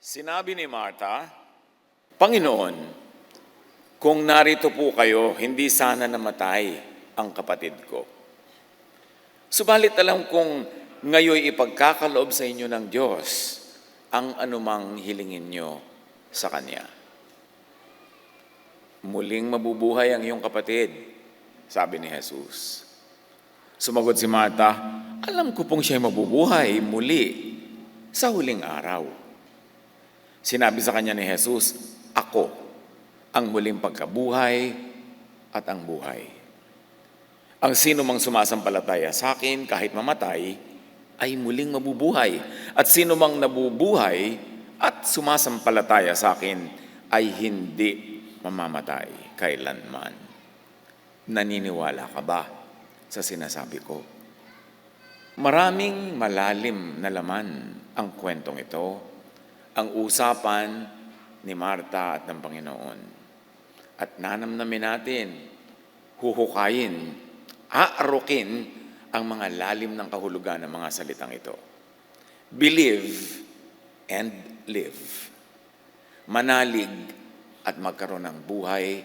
Sinabi ni Martha, Panginoon, kung narito po kayo, hindi sana namatay ang kapatid ko. Subalit alam kong ngayon ipagkakaloob sa inyo ng Diyos ang anumang hilingin nyo sa Kanya. Muling mabubuhay ang iyong kapatid, sabi ni Jesus. Sumagot si Martha, alam ko pong siya'y mabubuhay muli sa huling araw. Sinabi sa kanya ni Jesus, ako ang muling pagkabuhay at ang buhay. Ang sino mang sumasampalataya sa akin kahit mamatay ay muling mabubuhay. At sino mang nabubuhay at sumasampalataya sa akin ay hindi mamamatay kailanman. Naniniwala ka ba sa sinasabi ko? Maraming malalim na laman ang kwentong ito. Ang usapan ni Martha at ng Panginoon. At nanamnamin natin, huhukayin, aarukin ang mga lalim ng kahulugan ng mga salitang ito. Believe and live. Manalig at magkaroon ng buhay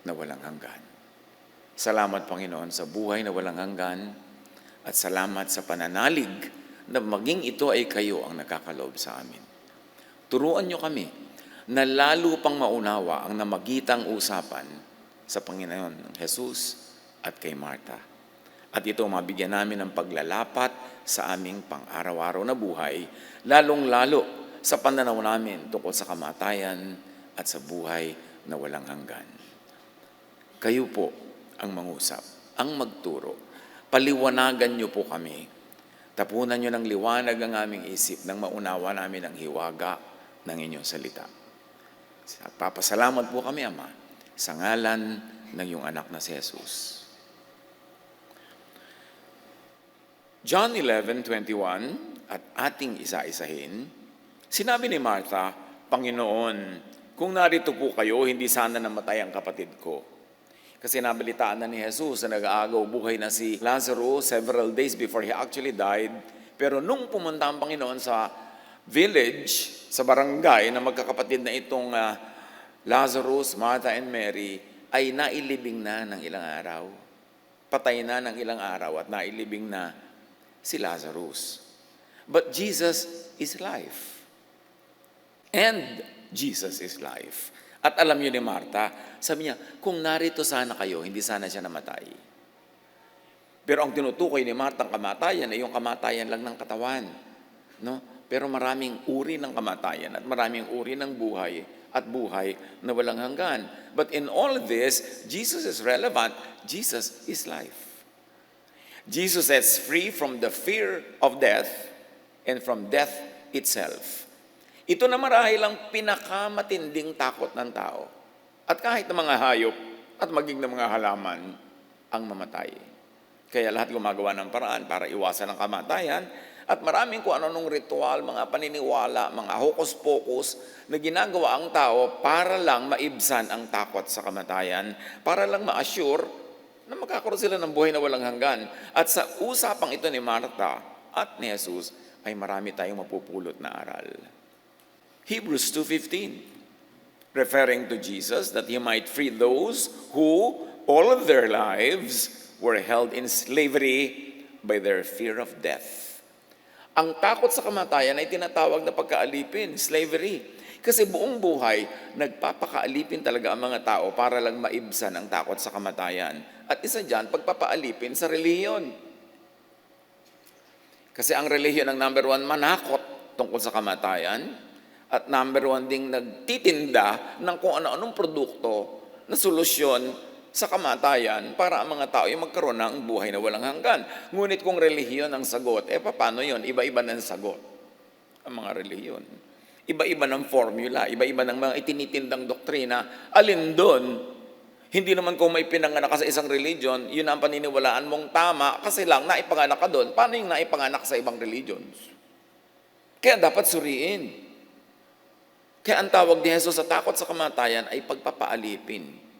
na walang hanggan. Salamat, Panginoon, sa buhay na walang hanggan at salamat sa pananalig na maging ito ay kayo ang nakakaloob sa amin. Turuan niyo kami na lalo pang maunawa ang namagitang usapan sa Panginoon Jesus at kay Martha. At ito mabigyan namin ng paglalapat sa aming pang-araw-araw na buhay, lalong-lalo sa pananaw namin tungkol sa kamatayan at sa buhay na walang hanggan. Kayo po ang mangusap, ang magturo. Paliwanagan niyo po kami. Tapunan niyo ng liwanag ang aming isip nang maunawa namin ang hiwaga ng inyong salita. At papasalamat po kami, Ama, sa ngalan ng iyong anak na si Jesus. John 11:21, at ating isa-isahin, sinabi ni Martha, Panginoon, kung narito po kayo, hindi sana namatay ang kapatid ko. Kasi nabalitaan na ni Jesus na nag-aagaw buhay na si Lazarus several days before he actually died. Pero nung pumunta ang Panginoon sa village, sa barangay na magkakapatid na itong Lazarus, Martha, and Mary, ay nailibing na ng ilang araw. Patay na ng ilang araw at nailibing na si Lazarus. But Jesus is life. And Jesus is life. At alam niyo ni Martha, sabi niya, kung narito sana kayo, hindi sana siya namatay. Pero ang tinutukoy ni Martha ang kamatayan ay yung kamatayan lang ng katawan. No? Pero maraming uri ng kamatayan at maraming uri ng buhay at buhay na walang hanggan. But in all this, Jesus is relevant. Jesus is life. Jesus sets free from the fear of death and from death itself. Ito na marahil ang pinakamatinding takot ng tao. At kahit ng mga hayop at maging ng mga halaman ang mamatay. Kaya lahat gumagawa ng paraan para iwasan ang kamatayan. At maraming kung ano-anong ritual, mga paniniwala, mga hokus-pokus na ginagawa ang tao para lang maibsan ang takot sa kamatayan, para lang ma-assure na magkakaroon sila ng buhay na walang hanggan. At sa usapang ito ni Martha at ni Jesus ay marami tayong mapupulot na aral. Hebrews 2:15, referring to Jesus that He might free those who all of their lives were held in slavery by their fear of death. Ang takot sa kamatayan ay tinatawag na pagkaalipin, slavery. Kasi buong buhay, nagpapakaalipin talaga ang mga tao para lang maibsan ang takot sa kamatayan. At isa dyan, pagpapaalipin sa relihiyon. Kasi ang relihiyon ang number one manakot tungkol sa kamatayan at number one ding nagtitinda ng kung ano-anong produkto na solusyon sa kamatayan para ang mga tao ay magkaroon ng buhay na walang hanggan. Ngunit kung relihiyon ang sagot, paano yun? Iba-iba ng sagot ang mga relihiyon. Iba-iba ng formula, iba-iba ng mga itinitindang doktrina. Alin doon, hindi naman kung may pinanganak ka sa isang religion, yun ang paniniwalaan mong tama kasi lang naipanganak ka doon. Paano yung naipanganak sa ibang religions? Kaya dapat suriin. Kaya ang tawag ni Jesus sa takot sa kamatayan ay pagpapaalipin.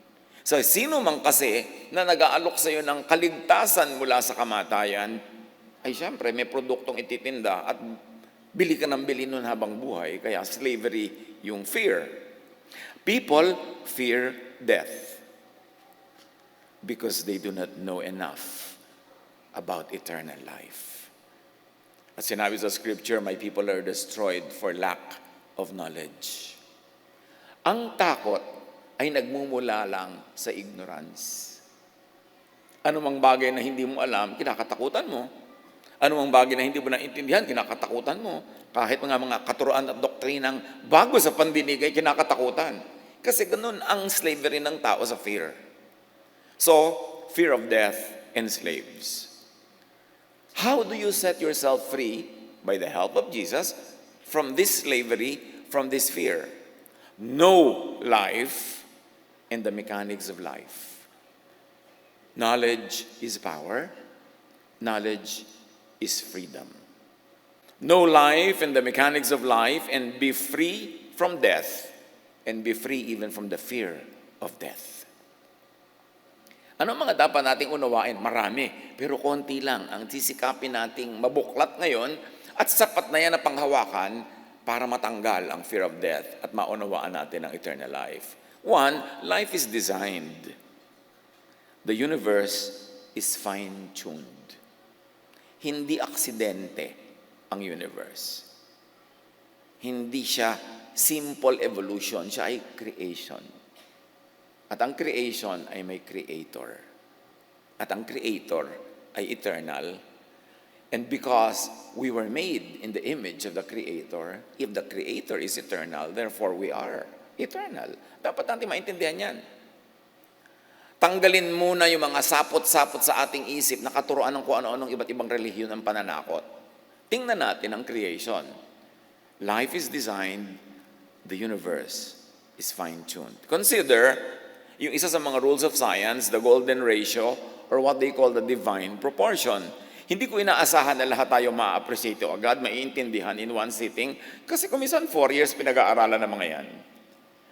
So, sino man kasi na nag-aalok sa iyo ng kaligtasan mula sa kamatayan, ay siyempre may produktong ititinda at Bili ka ng bili nun habang buhay, kaya slavery yung fear. People fear death because they do not know enough about eternal life. At sinabi sa scripture, my people are destroyed for lack of knowledge. Ang takot ay nagmumula lang sa ignorance. Anumang bagay na hindi mo alam, kinakatakutan mo. Anumang bagay na hindi mo naintindihan, kinakatakutan mo. Kahit mga katuruan at doktrinang bago sa pandinig ay kinakatakutan. Kasi ganun ang slavery ng tao sa fear. So, fear of death enslaves. How do you set yourself free by the help of Jesus from this slavery, from this fear? Know life and the mechanics of life. Knowledge is power. Knowledge is freedom. Know life and the mechanics of life and be free from death and be free even from the fear of death. Ano mga dapat nating unawain? Marami, pero konti lang ang sisikapin nating mabuklat ngayon at sapat na yan na panghawakan para matanggal ang fear of death at maunawaan natin ang eternal life. One, life is designed. The universe is fine-tuned. Hindi aksidente ang universe. Hindi siya simple evolution, siya ay creation. At ang creation ay may creator. At ang creator ay eternal. And because we were made in the image of the creator, if the creator is eternal, therefore we are eternal. Dapat natin maintindihan yan. Tanggalin muna yung mga sapot-sapot sa ating isip na katuruan ng kung ano-anong iba't ibang relihiyon ng pananakot. Tingnan natin ang creation. Life is designed, the universe is fine-tuned. Consider yung isa sa mga rules of science, the golden ratio, or what they call the divine proportion. Hindi ko inaasahan na lahat tayo ma-appreciate o agad, maiintindihan in one sitting, kasi kumisan 4 years pinag-aaralan ng mga yan.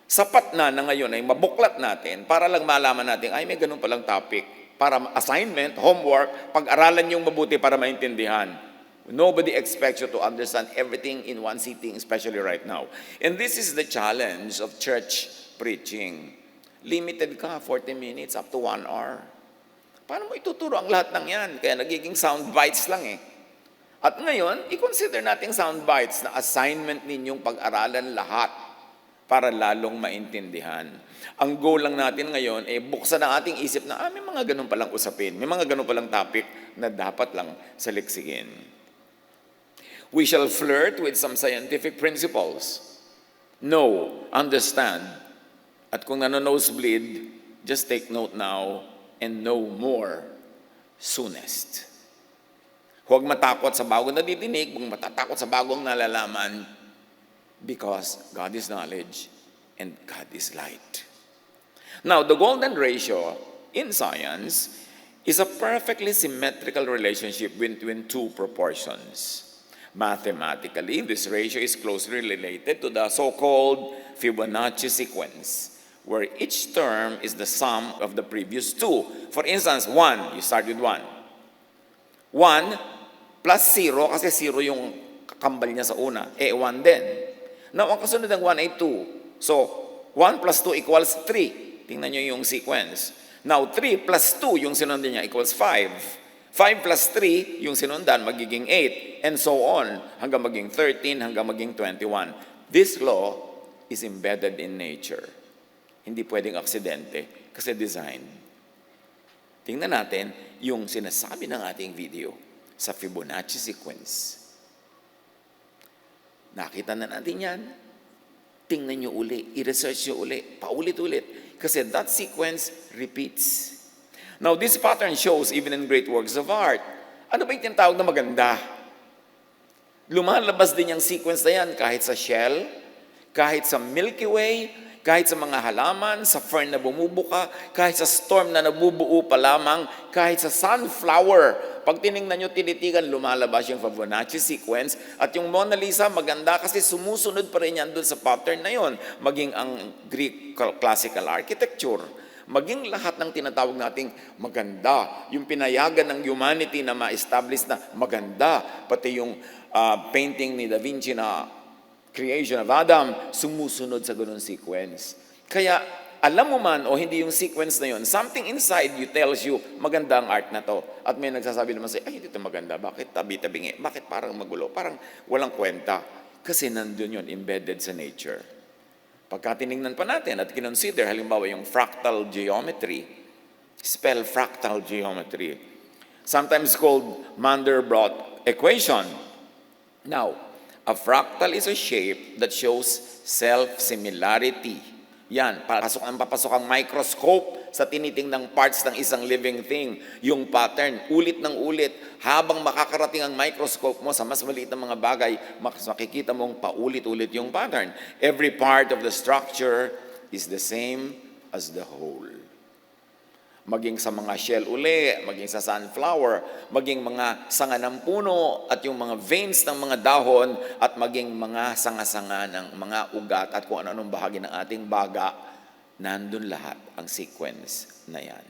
Sapat na ngayon ay mabuklat natin para lang malaman natin, ay may ganun palang topic. Para assignment, homework, pag-aralan yung mabuti para maintindihan. Nobody expects you to understand everything in one sitting, especially right now. And this is the challenge of church preaching. Limited ka, 40 minutes up to 1 hour. Paano mo ituturo ang lahat ng yan? Kaya nagiging sound bites lang eh. At ngayon, i-consider nating sound bites na assignment ninyong pag-aralan lahat para lalong maintindihan. Ang goal lang natin ngayon ay buksan ang ating isip na may mga ganun palang usapin, may mga ganun palang topic na dapat lang saliksikin. We shall flirt with some scientific principles. Know, understand, at kung nano-nosebleed, just take note now and know more soonest. Huwag matakot sa bagong nadidinig, huwag matatakot sa bagong nalalaman, because God is knowledge and God is light. Now, the golden ratio in science is a perfectly symmetrical relationship between two proportions. Mathematically, this ratio is closely related to the so-called Fibonacci sequence, where each term is the sum of the previous two. For instance, 1, you start with 1. 1 plus 0, kasi 0 yung kakambal niya sa una, 1 din. Now, ang kasunod ng 1 ay 2. So, 1 plus 2 equals 3. Tingnan nyo yung sequence. Now, 3 plus 2, yung sinundan niya, equals 5. 5 plus 3, yung sinundan, magiging 8. And so on, hanggang maging 13, hanggang maging 21. This law is embedded in nature. Hindi pwedeng aksidente kasi design. Tingnan natin yung sinasabi ng ating video sa Fibonacci sequence. Nakita na natin yan. Tingnan nyo uli, i-research nyo uli, paulit-ulit. Kasi that sequence repeats. Now, this pattern shows even in great works of art. Ano ba yung tinatawag na maganda? Lumalabas din yung sequence na yan kahit sa shell, kahit sa Milky Way, kahit sa mga halaman, sa fern na bumubuka, kahit sa storm na nabubuo pa lamang, kahit sa sunflower. Pag tinignan nyo, tinitigan, lumalabas yung Fibonacci sequence. At yung Mona Lisa, maganda kasi sumusunod pa rin yan doon sa pattern na yon. Maging ang Greek classical architecture. Maging lahat ng tinatawag nating maganda. Yung pinayagan ng humanity na ma-establish na maganda. Pati yung painting ni Da Vinci na creation of Adam, sumusunod sa ganun sequence. Kaya, alam mo man o hindi yung sequence na yun, something inside you tells you, maganda ang art na to. At may nagsasabi naman sa'yo, ay, hindi ito maganda. Bakit tabi-tabingi? Bakit parang magulo? Parang walang kwenta. Kasi nandun yun, embedded sa nature. Pagka tinignan pa natin at kinonsider, halimbawa yung fractal geometry, spell fractal geometry, sometimes called Mandelbrot equation. Now, a fractal is a shape that shows self-similarity. Yan, papasok ang microscope sa tinitingnang parts ng isang living thing. Yung pattern, ulit ng ulit, habang makakarating ang microscope mo sa mas maliit na mga bagay, makikita mong paulit-ulit yung pattern. Every part of the structure is the same as the whole. Maging sa mga shell uli, maging sa sunflower, maging mga sanga ng puno at yung mga veins ng mga dahon at maging mga sanga-sanga ng mga ugat at kung ano-anong bahagi ng ating baga, nandun lahat ang sequence na yan.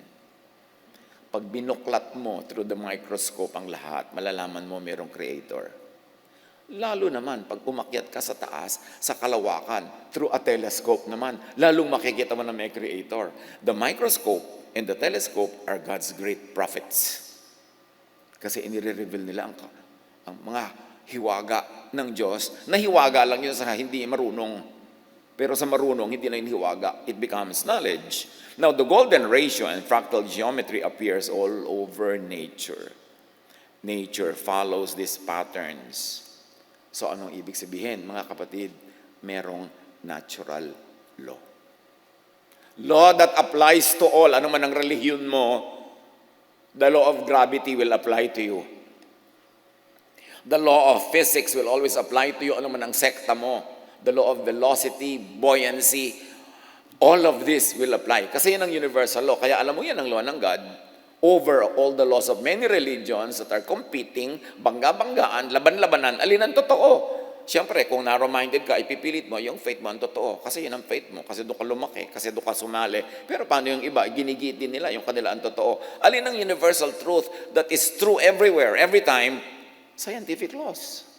Pag binuklat mo through the microscope ang lahat, malalaman mo mayroong creator. Lalo naman, pag umakyat ka sa taas, sa kalawakan, through a telescope naman, lalong makikita mo na may creator. The microscope and the telescope are God's great prophets. Kasi inire-reveal nila ang mga hiwaga ng Diyos, na hiwaga lang yun sa hindi marunong. Pero sa marunong, hindi na yung hiwaga. It becomes knowledge. Now, the golden ratio and fractal geometry appears all over nature. Nature follows these patterns. So, anong ibig sabihin? Mga kapatid, merong natural law. Law that applies to all. Ano man ang relihiyon mo, the law of gravity will apply to you. The law of physics will always apply to you. Ano man ang sekta mo. The law of velocity, buoyancy, all of this will apply. Kasi yan ang universal law. Kaya alam mo yan ang law ng God over all the laws of many religions that are competing, bangga-banggaan, laban-labanan, alin ang totoo. Siyempre, kung narrow-minded ka, ipipilit mo, yung faith mo ang totoo. Kasi yun ang faith mo. Kasi doon ka lumaki. Kasi doon ka sumali. Pero paano yung iba? Ginigit din nila yung kanila ang totoo. Alin ang universal truth that is true everywhere, every time? Scientific laws.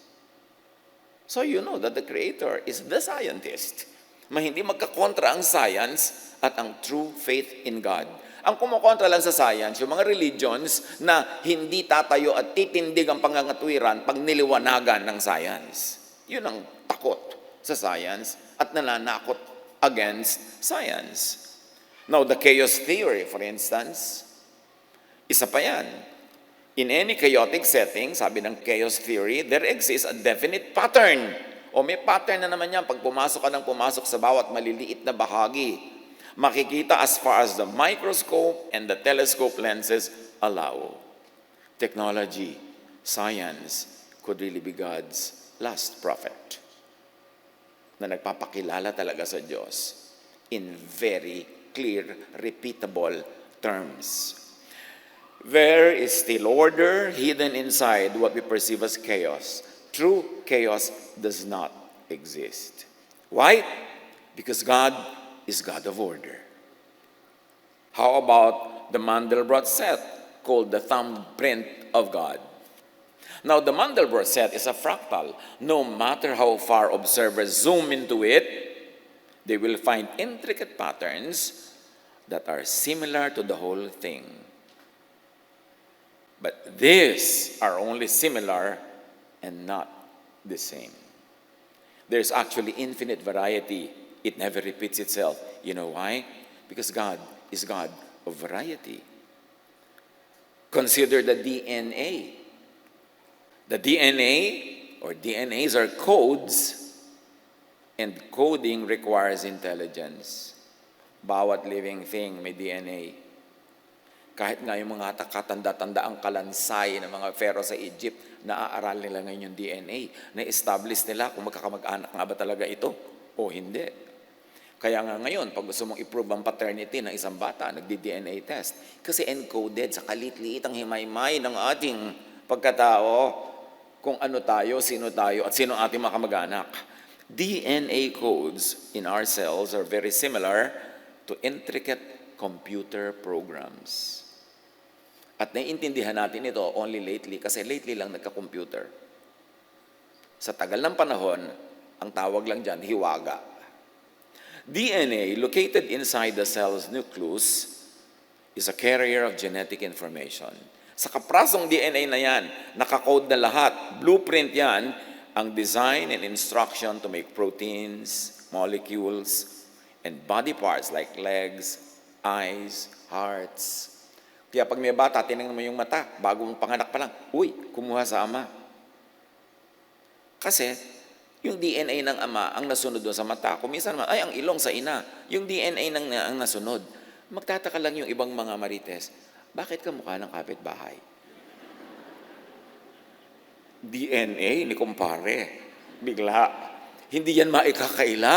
So you know that the Creator is the scientist. Hindi magkakontra ang science at ang true faith in God. Ang kumukontra lang sa science, yung mga religions na hindi tatayo at titindig ang pangangatwiran pag niliwanagan ng science. Yun ang takot sa science at nananakot against science. Now, the chaos theory, for instance, isa pa yan. In any chaotic setting, sabi ng chaos theory, there exists a definite pattern. O may pattern na naman yan. Pag pumasok ka ng pumasok sa bawat maliliit na bahagi, makikita as far as the microscope and the telescope lenses allow. Technology, science, could really be God's last prophet na nagpapakilala talaga sa Diyos in very clear, repeatable terms. There is still order hidden inside what we perceive as chaos. True chaos does not exist. Why? Because God is God of order. How about the Mandelbrot set called the thumbprint of God? Now, the Mandelbrot set is a fractal. No matter how far observers zoom into it, they will find intricate patterns that are similar to the whole thing. But these are only similar and not the same. There's actually infinite variety. It never repeats itself. You know why? Because God is God of variety. Consider the DNA. The DNA or DNAs are codes, and coding requires intelligence. Bawat living thing may DNA. Kahit nga yung mga katanda-tanda ang kalansay ng mga pharaoh sa Egypt, naaaral nila ngayon yung DNA. Na-establish nila kung magkakamag-anak nga ba talaga ito o hindi. Kaya nga ngayon, pag gusto mong i-prove ang paternity ng isang bata, nagdi-DNA test. Kasi encoded sa kalit-liit ang himaymay ng ating pagkatao, kung ano tayo, at sino ang ating mga kamag-anak. DNA codes in our cells are very similar to intricate computer programs. At naiintindihan natin ito only lately, kasi lately lang nagka-computer. Sa tagal ng panahon, ang tawag lang dyan, hiwaga. DNA, located inside the cell's nucleus, is a carrier of genetic information. Sa kaprasong DNA na yan, nakakode na lahat. Blueprint yan, ang design and instruction to make proteins, molecules, and body parts like legs, eyes, hearts. Kaya pag may bata, tinignan mo yung mata, bago mong panganak pa lang, uy, kumuha sa ama. Kasi, yung DNA ng ama ang nasunod doon sa mata. Kung minsan naman, ay, ang ilong sa ina. Yung DNA ang nasunod. Magtataka lang yung ibang mga marites, bakit ka mukha ng kapitbahay? DNA ni kumpare. Bigla. Hindi yan maikakaila.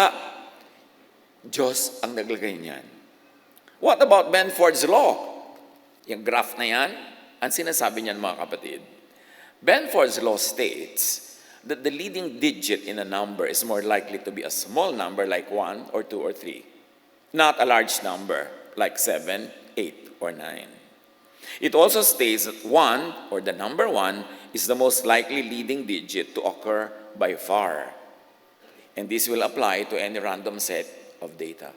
Diyos ang naglagay niyan. What about Benford's Law? Yung graph na yan, ang sinasabi niyan mga kapatid. Benford's Law states that the leading digit in a number is more likely to be a small number like 1 or 2 or 3, not a large number like 7, 8, or 9. It also states that 1, or the number 1, is the most likely leading digit to occur by far. And this will apply to any random set of data.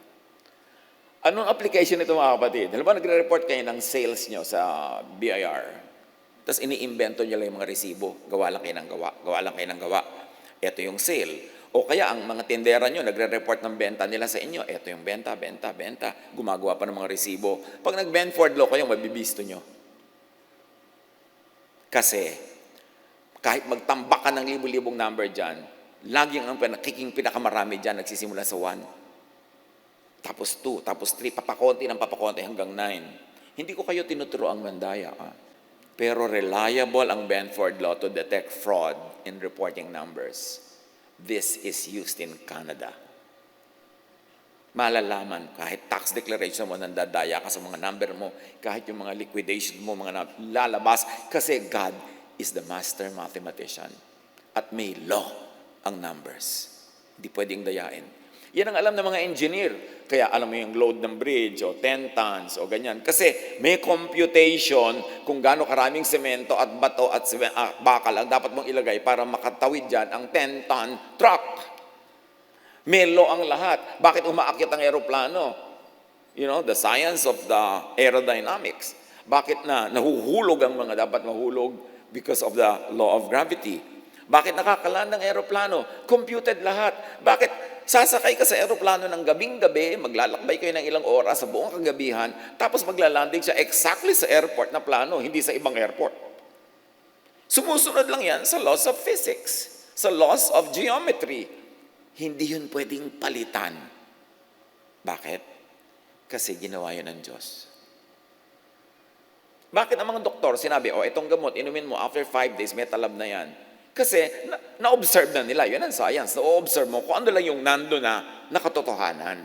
Anong application nito mga kapatid? Halimbawa, nagre-report kayo ng sales nyo sa BIR. Tapos iniimbento nyo lang yung mga resibo. Gawa lang kayo ng gawa. Gawa lang kayo ng gawa. Ito yung sale. O kaya ang mga tindera nyo, nagre-report ng benta nila sa inyo. Ito yung benta. Gumagawa pa ng mga resibo. Pag nag-Benford Law kayo, mabibisto nyo. Kasi, kahit magtambak ka ng libu-libong number dyan, laging ang pinakamarami dyan, nagsisimula sa 1. Tapos 2, tapos 3, papakonti hanggang 9. Hindi ko kayo tinuturo ang mandaya. Pero reliable ang Benford Law to detect fraud in reporting numbers. This is used in Canada. Malalaman, kahit tax declaration mo, nandadaya ka sa mga number mo, kahit yung mga liquidation mo, mga lalabas, kasi God is the master mathematician. At may law ang numbers. Hindi pwedeng dayain. Yan ang alam ng mga engineer. Kaya alam mo yung load ng bridge, o 10 tons, o ganyan. Kasi may computation kung gaano karaming semento at bato at bakal ang dapat mong ilagay para makatawid dyan ang 10-ton truck. May law ang lahat. Bakit umaakyat ang aeroplano? You know, the science of the aerodynamics. Bakit nahuhulog ang mga dapat mahulog? Because of the law of gravity. Bakit nakakaland ng aeroplano? Computed lahat. Bakit sasakay ka sa aeroplano ng gabing-gabi, maglalakbay kayo ng ilang oras sa buong kagabihan, tapos maglalanding siya exactly sa airport na plano, hindi sa ibang airport. Sumusunod lang yan sa laws of physics, sa laws of geometry. Hindi yun pwedeng palitan. Bakit? Kasi ginawa yun ng Diyos. Bakit ang mga doktor sinabi, itong gamot, inumin mo, after 5 days, may talab na yan. Kasi na-observe na nila, yun ang science. Na-observe mo kung ano lang yung nando na nakatotohanan.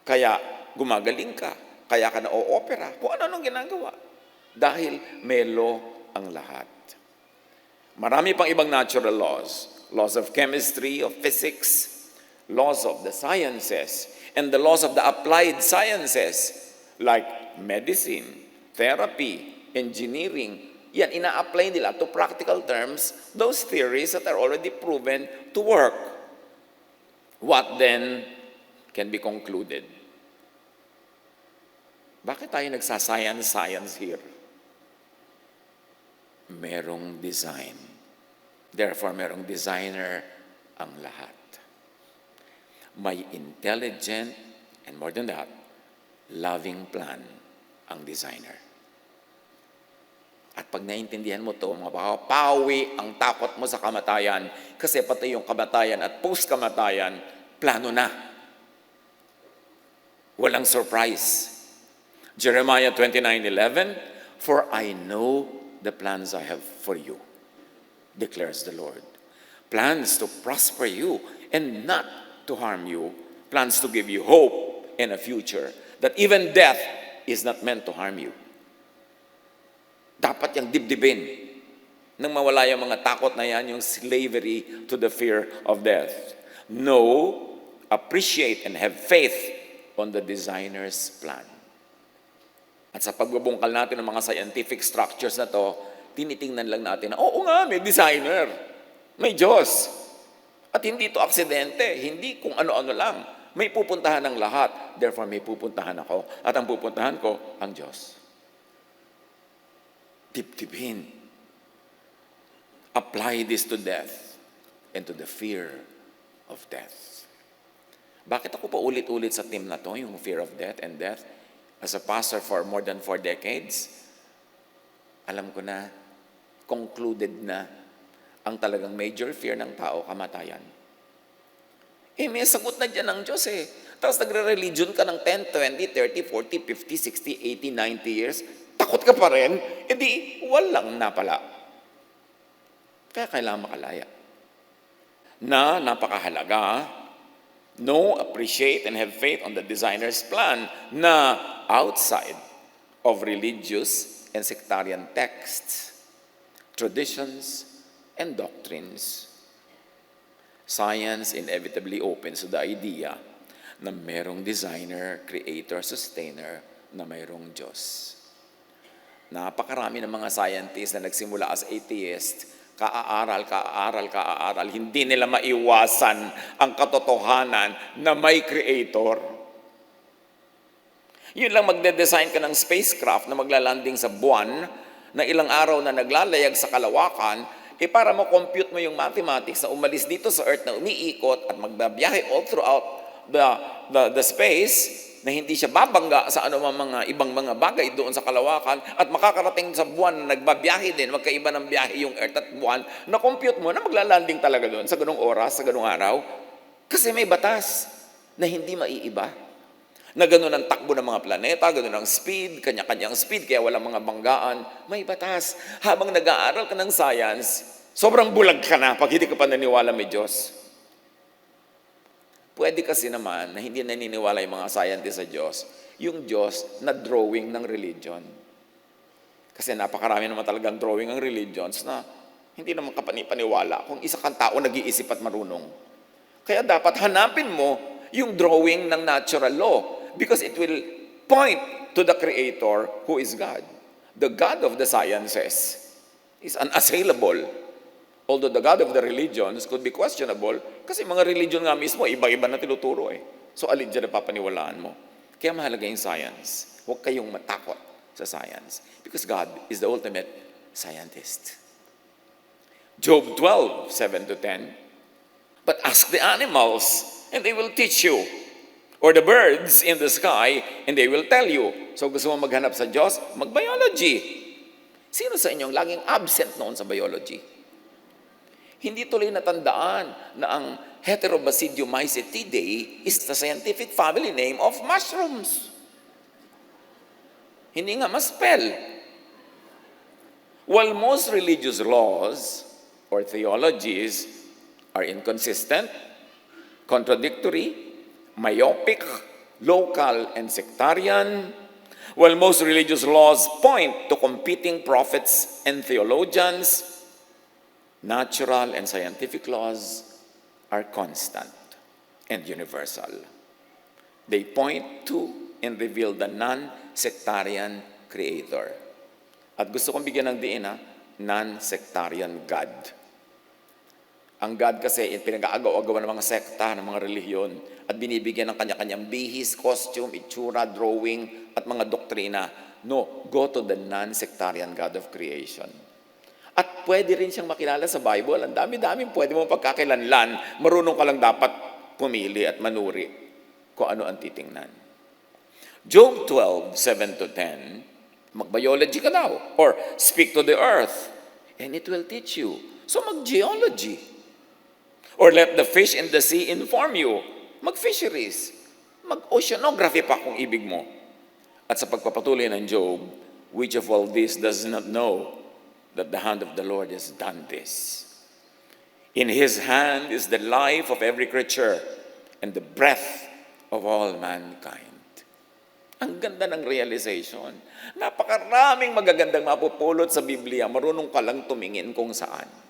Kaya gumagaling ka, kaya ka na-o-opera, kung ano-anong ginagawa. Dahil may law ang lahat. Marami pang ibang natural laws. Laws of chemistry, of physics, laws of the sciences, and the laws of the applied sciences, like medicine, therapy, engineering. Yan, ina-apply nila to practical terms, those theories that are already proven to work. What then can be concluded? Bakit tayo nagsascience here? Merong design. Therefore, merong designer ang lahat. May intelligent, and more than that, loving plan ang designer. At pag naintindihan mo to, mapapawi ang takot mo sa kamatayan kasi pati yung kamatayan at post-kamatayan, plano na. Walang surprise. Jeremiah 29:11, "For I know the plans I have for you, declares the Lord. Plans to prosper you and not to harm you. Plans to give you hope and a future. That even death is not meant to harm you." Dapat yung dibdibin nang mawala yung mga takot na yan, yung slavery to the fear of death. Know, appreciate, and have faith on the designer's plan. At sa pagbubungkal natin ng mga scientific structures na to, tinitingnan lang natin na, oo nga, may designer. May Diyos. At hindi ito aksidente, hindi kung ano-ano lang. May pupuntahan ng lahat, therefore may pupuntahan ako. At ang pupuntahan ko, ang Diyos. Tip-tipin. Apply this to death and to the fear of death. Bakit ako pa ulit-ulit sa team na to, yung fear of death and death? As a pastor for more than 4 decades, alam ko na, concluded na, ang talagang major fear ng tao, kamatayan. May sagot na dyan ng Diyos eh. Tapos nagre-religion ka ng 10, 20, 30, 40, 50, 60, 80, 90 years, takot ka pa rin, edi walang napala. Kaya kailangan makalaya. Na napakahalaga, know, appreciate, and have faith on the designer's plan na outside of religious and sectarian texts, traditions, and doctrines. Science inevitably opens to the idea na mayroong designer, creator, sustainer, na mayroong Diyos. Napakarami ng mga scientists na nagsimula as atheist, kaaral, hindi nila maiwasan ang katotohanan na may creator. Yun lang magde-design ka ng spacecraft na maglalanding sa buwan, na ilang araw na naglalayag sa kalawakan, para mo-compute mo yung mathematics na umalis dito sa Earth na umiikot at magbabiyahe all throughout the space, na hindi siya babangga sa mga ibang mga bagay doon sa kalawakan, at makakarating sa buwan na nagbabiyahe din, magkaiba ng biyahe yung Earth at buwan, na-compute mo na maglalanding talaga doon sa ganung oras, sa ganung araw, kasi may batas na hindi maiiba. Na gano'n ang takbo ng mga planeta, gano'n ang speed, kanya-kanyang speed, kaya walang mga banggaan, may batas. Habang nag-aaral ka ng science, sobrang bulag ka na pag hindi ka pa naniniwala may Diyos. Pwede kasi naman na hindi naniniwala yung mga scientists sa Diyos, yung Diyos na drawing ng religion. Kasi napakarami naman talagang drawing ng religions na hindi naman kapani-paniwala kung isa kang tao nag-iisip at marunong. Kaya dapat hanapin mo yung drawing ng natural law, because it will point to the Creator who is God. The God of the sciences is unassailable. Although the God of the religions could be questionable, kasi mga religion nga mismo, iba-iba na tinuturo eh. So alin dyan na papaniwalaan mo? Kaya mahalaga yung science. Huwag kayong matakot sa science, because God is the ultimate scientist. Job 12, 7-10. But ask the animals, and they will teach you. Or the birds in the sky, and they will tell you. So gusto mo maghanap sa Diyos? Mag-biology. Sino sa inyong laging absent noon sa biology? Hindi tuloy natandaan na ang Heterobasidiomycetidae is the scientific family name of mushrooms. Hindi nga ma-spell. While most religious laws or theologies are inconsistent, contradictory, myopic, local, and sectarian, while most religious laws point to competing prophets and theologians, natural and scientific laws are constant and universal. They point to and reveal the non-sectarian Creator. At gusto kong bigyan ng diin, non-sectarian God. Ang God kasi, pinag-aagaw-agaw ng mga sekta, ng mga relihiyon, at binibigyan ng kanya-kanyang bihis, costume, itsura, drawing, at mga doktrina. No, go to the non-sectarian God of creation. At pwede rin siyang makilala sa Bible. Ang dami-dami pwede mo pagkakilanlan. Marunong ka lang dapat pumili at manuri kung ano ang titingnan. Job 12, 7-10, mag-biology ka daw. Or speak to the earth, and it will teach you. So mag-geology. Or let the fish in the sea inform you. Mag-fisheries. Mag-oceanography pa kung ibig mo. At sa pagpapatuloy ng Job, which of all this does not know that the hand of the Lord has done this? In His hand is the life of every creature and the breath of all mankind. Ang ganda ng realization. Napakaraming magagandang mapupulot sa Biblia. Marunong ka lang tumingin kung saan.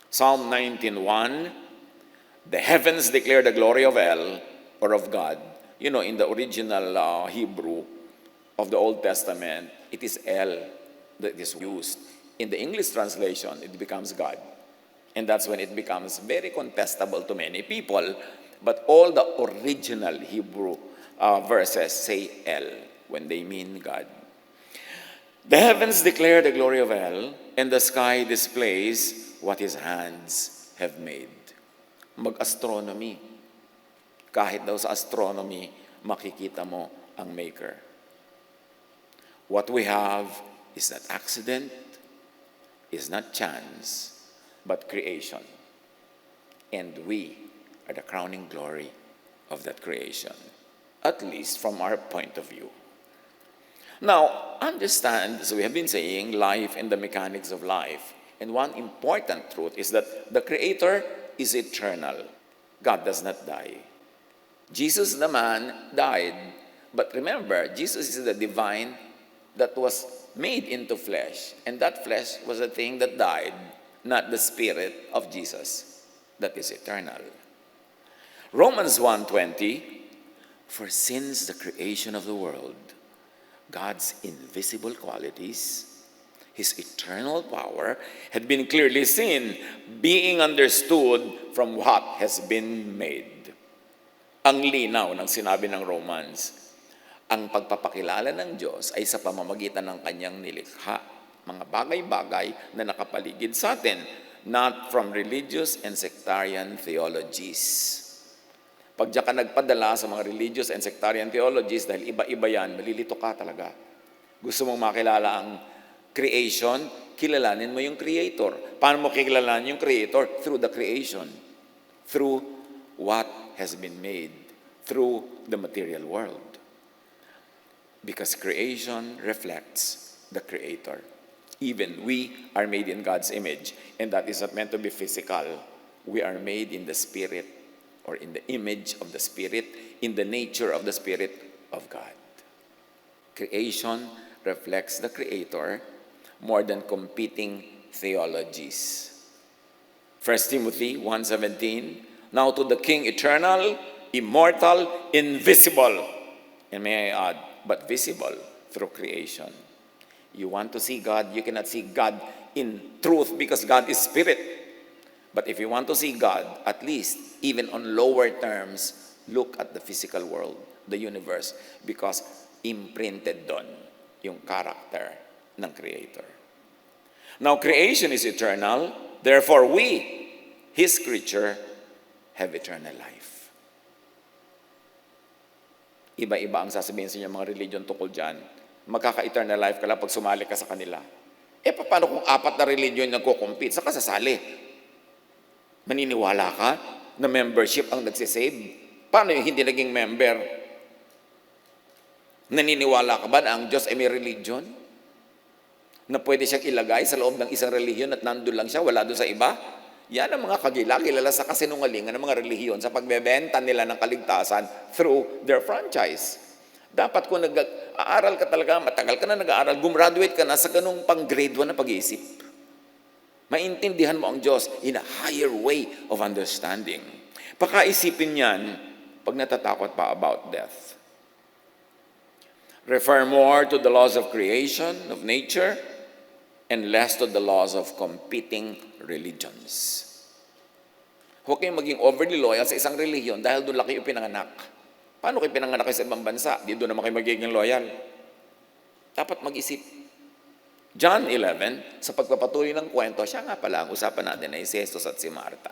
Psalm 19:1, the heavens declare the glory of El, or of God. You know, in the original Hebrew of the Old Testament, it is El that is used. In the English translation, it becomes God. And that's when it becomes very contestable to many people. But all the original Hebrew verses say El when they mean God. The heavens declare the glory of El, and the sky displays what His hands have made. Mag-astronomy. Kahit daw sa astronomy, makikita mo ang Maker. What we have is not accident, is not chance, but creation. And we are the crowning glory of that creation, at least from our point of view. Now, understand, as we have been saying, life and the mechanics of life. And one important truth is that the Creator is eternal. God does not die. Jesus, the man, died. But remember, Jesus is the divine that was made into flesh. And that flesh was a thing that died, not the spirit of Jesus that is eternal. Romans 1:20, for since the creation of the world, God's invisible qualities, His eternal power, had been clearly seen, being understood from what has been made. Ang linaw ng sinabi ng Romans, ang pagpapakilala ng Diyos ay sa pamamagitan ng Kanyang nilikha, mga bagay-bagay na nakapaligid sa atin, not from religious and sectarian theologies. Pag diyan ka nagpadala sa mga religious and sectarian theologies, dahil iba-iba yan, malilito ka talaga. Gusto mong makilala ang creation, kilalanin mo yung Creator. Paano mo kilalanin yung Creator? Through the creation. Through what has been made. Through the material world. Because creation reflects the Creator. Even we are made in God's image. And that is not meant to be physical. We are made in the Spirit, or in the image of the Spirit, in the nature of the Spirit of God. Creation reflects the Creator more than competing theologies. 1 Timothy 1:17, now to the King eternal, immortal, invisible, and may I add, but visible through creation. You want to see God, you cannot see God in truth because God is Spirit. But if you want to see God, at least, even on lower terms, look at the physical world, the universe, because imprinted doon yung character ng Creator. Now, creation is eternal, therefore we, His creature, have eternal life. Iba-iba ang sasabihin sa inyo mga religion tungkol dyan. Magkaka-eternal life ka lang pag sumali ka sa kanila. Paano kung 4 na religion nagko-compete? Saan ka sasali? Maniniwala ka na membership ang nagsisave? Paano yung hindi naging member? Naniniwala ka ba na ang Diyos ay may religion? Na pwede siyang ilagay sa loob ng isang relihiyon at nandun lang siya, wala doon sa iba? Yan ang mga kilala sa kasinungalingan ng mga relihiyon sa pagbebenta nila ng kaligtasan through their franchise. Dapat kung nag-aaral ka talaga, matagal ka na nag-aaral, gumraduate ka na sa ganung pang grade 1 na pag-iisip. Maintindihan mo ang Diyos in a higher way of understanding. Pakaisipin yan pag natatakot pa about death. Refer more to the laws of creation, of nature, and less to the laws of competing religions. Huwag kayong maging overly loyal sa isang relihiyon dahil doon lang kayo pinanganak. Paano kayo pinanganak sa ibang bansa? Di doon naman kayo magiging loyal. Dapat mag-isip. John 11, sa pagpapatuloy ng kwento, siya nga pala ang usapan natin ay si Jesus at si Marta.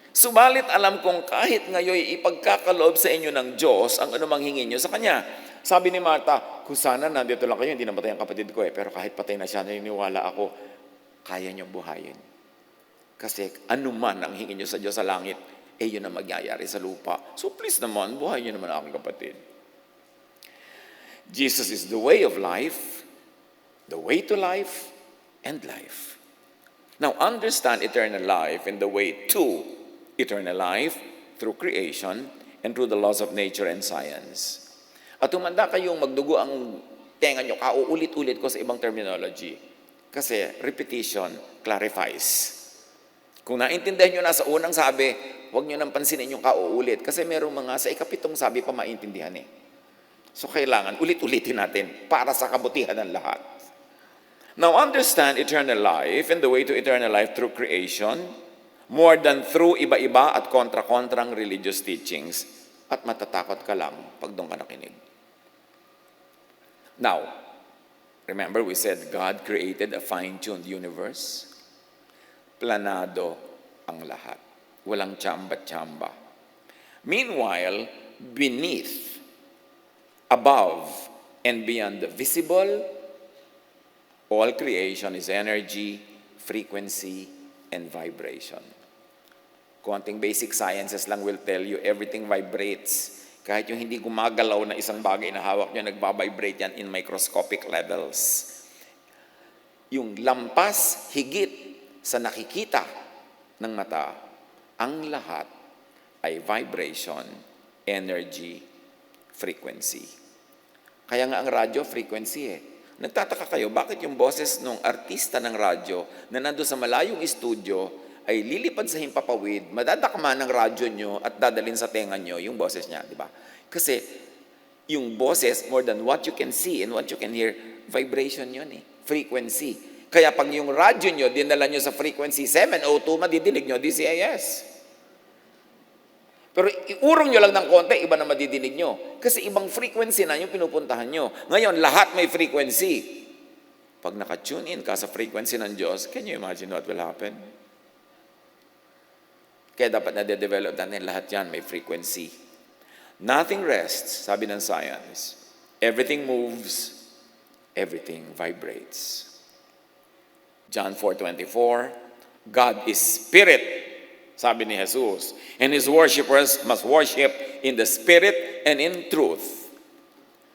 Subalit alam kong kahit ngayon ipagkakaloob sa inyo ng Diyos ang anumang hingin nyo sa Kanya. Sabi ni Marta, kung sana nandito lang kayo, hindi namatay ang kapatid ko pero kahit patay na siya, naniniwala ako, kaya nyo buhayin. Kasi anuman ang hingin nyo sa Diyos sa langit, yun ang magyayari sa lupa. So please naman, buhayin nyo naman aking kapatid. Jesus is the way of life, the way to life, and life. Now, understand eternal life and the way to eternal life through creation and through the laws of nature and science. At tumanda kayong magdugo ang tenga nyo, kauulit-ulit ko sa ibang terminology. Kasi repetition clarifies. Kung naintindihan nyo na sa unang sabi, huwag nyo nang pansinin yung kauulit. Kasi merong mga sa ikapitong sabi pa maintindihan So kailangan ulit-ulitin natin para sa kabutihan ng lahat. Now understand eternal life and the way to eternal life through creation, more than through iba-iba at kontra-kontrang religious teachings. At matatakot ka lang pag doon ka nakinig. Now, remember we said God created a fine-tuned universe? Planado ang lahat. Walang tsamba-tsamba. Meanwhile, beneath, above, and beyond the visible, all creation is energy, frequency, and vibration. Konting basic sciences lang will tell you everything vibrates. Kahit yung hindi gumagalaw na isang bagay na hawak nyo, nagbabibrate yan in microscopic levels. Yung lampas, higit sa nakikita ng mata, ang lahat ay vibration, energy, frequency. Kaya nga ang radyo, frequency eh. Nagtataka kayo, bakit yung boses ng artista ng radyo na nandun sa malayong studio ay lilipad sa himpapawid, madadakma ng radyo nyo at dadalhin sa tenga nyo yung boses niya, di ba? Kasi yung boses, more than what you can see and what you can hear, vibration yun eh, frequency. Kaya pag yung radyo nyo, dinala nyo sa frequency 702, madidinig nyo DCIS. Pero iurong nyo lang ng konti, iba na madidinig nyo. Kasi ibang frequency na yung pinupuntahan nyo. Ngayon, lahat may frequency. Pag naka-tune in ka sa frequency ng Diyos, can you imagine what will happen? Kaya dapat na-develop natin lahat yan, may frequency. Nothing rests, sabi ng science. Everything moves, everything vibrates. John 4:24, God is spirit, sabi ni Jesus, and His worshipers must worship in the spirit and in truth.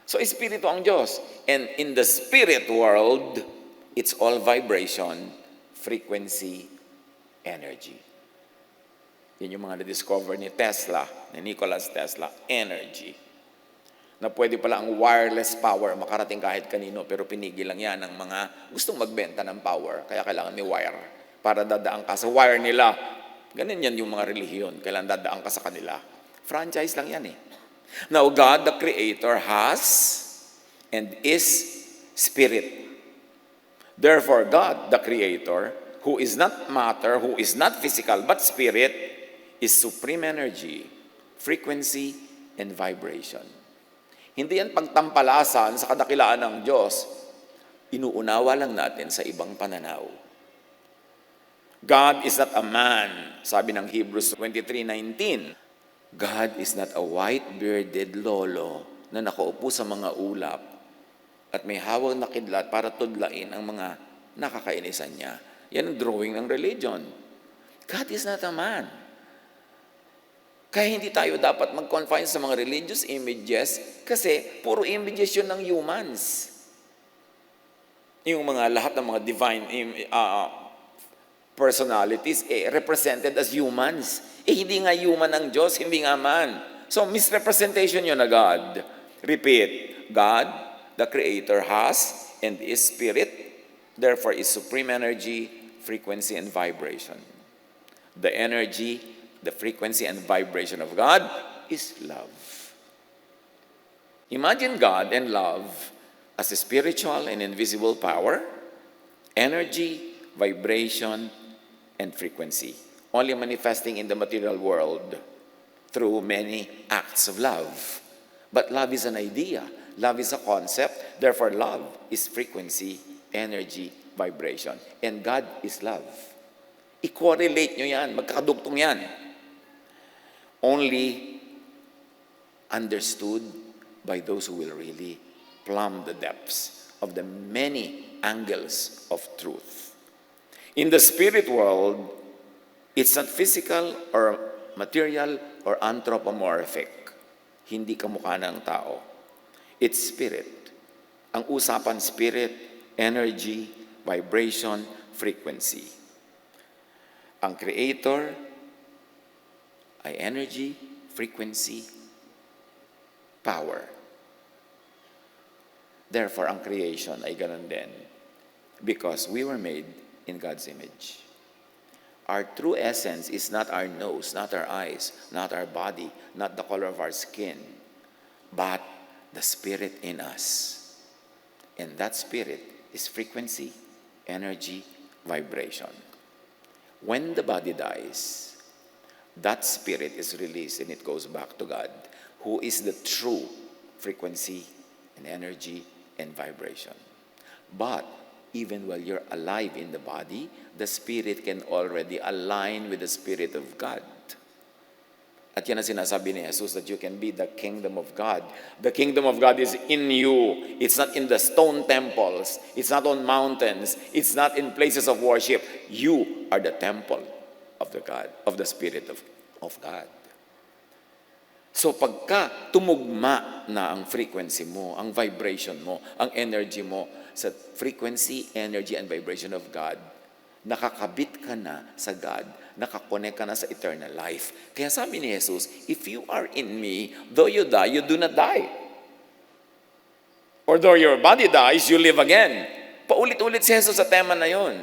So, espiritu ang Diyos. And in the spirit world, it's all vibration, frequency, energy. Yun yung mga na-discover ni Tesla, ni Nikola Tesla, energy. Na pwede pala ang wireless power makarating kahit kanino, pero pinigil lang yan ng mga gustong magbenta ng power. Kaya kailangan may wire para dadaan ka sa wire nila. Ganun yan yung mga relihiyon, kailangan dadaan ka sa kanila. Franchise lang yan eh. Now, God, the Creator, has and is Spirit. Therefore, God, the Creator, who is not matter, who is not physical, but Spirit, is supreme energy, frequency, and vibration. Hindi yan pagtampalasan sa kadakilaan ng Diyos. Inuunawa lang natin sa ibang pananaw. God is not a man, sabi ng Hebrews 23:19. God is not a white-bearded lolo na nakaupo sa mga ulap at may hawak na kidlat para tudlain ang mga nakakainisan niya. Yan ang drawing ng religion. God is not a man. Kaya hindi tayo dapat mag-confine sa mga religious images kasi puro images yun ng humans. Yung mga lahat ng mga divine personalities represented as humans. Hindi nga human ang Diyos, hindi nga man. So misrepresentation yun na God. Repeat, God, the Creator, has and is Spirit, therefore is supreme energy, frequency, and vibration. The energy, the frequency and vibration of God is love. Imagine God and love as a spiritual and invisible power, energy, vibration, and frequency, only manifesting in the material world through many acts of love. But love is an idea. Love is a concept. Therefore, love is frequency, energy, vibration. And God is love. I-correlate nyo yan. Magkakadugtong yan. Only understood by those who will really plumb the depths of the many angles of truth. In the spirit world, it's not physical or material or anthropomorphic. Hindi kamukha ng tao. It's spirit. Ang usapan spirit, energy, vibration, frequency. Ang creator ay energy, frequency, power. Therefore, ang creation ay ganun din because we were made in God's image. Our true essence is not our nose, not our eyes, not our body, not the color of our skin, but the spirit in us. And that spirit is frequency, energy, vibration. When the body dies, that spirit is released and it goes back to God, who is the true frequency and energy and vibration. But even while you're alive in the body, the spirit can already align with the Spirit of God. At yan ang sinasabi ni Jesus, that you can be the kingdom of God. The kingdom of God is in you. It's not in the stone temples. It's not on mountains. It's not in places of worship. You are the temple of the Spirit of God. So pagka tumugma na ang frequency mo, ang vibration mo, ang energy mo sa frequency, energy, and vibration of God, nakakabit ka na sa God, nakakonek ka na sa eternal life. Kaya sabi ni Jesus, if you are in me, though you die, you do not die. Or though your body dies, you live again. Paulit-ulit si Jesus sa tema na yon.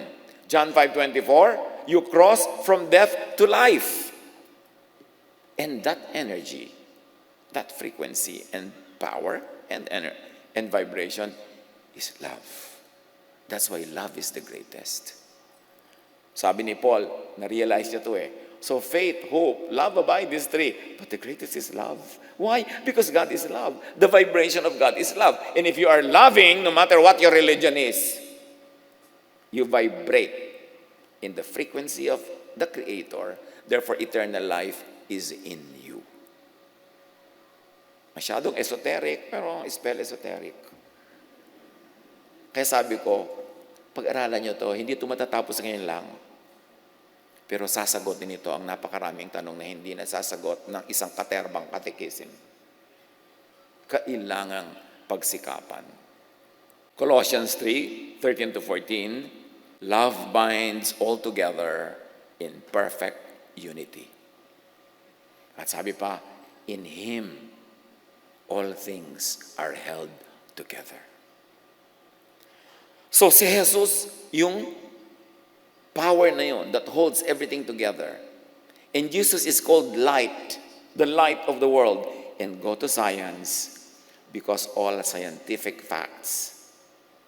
John 5:24, you cross from death to life. And that energy, that frequency and power and vibration is love. That's why love is the greatest. Sabi ni Paul, na-realize niya to So faith, hope, love abide, these three. But the greatest is love. Why? Because God is love. The vibration of God is love. And if you are loving, no matter what your religion is, you vibrate in the frequency of the Creator. Therefore, eternal life is in you. Masyadong esoteric, pero spell esoteric. Kaya sabi ko, pag-aralan nyo to, hindi ito matatapos ngayon lang. Pero sasagutin ito ang napakaraming tanong na hindi nasasagot ng isang katerbang katekisim. Kailangang pagsikapan. Colossians 3:13-14, love binds all together in perfect unity. At sabi pa, in Him, all things are held together. So si Jesus, yung power na yun that holds everything together. And Jesus is called light, the light of the world. And go to science, because all scientific facts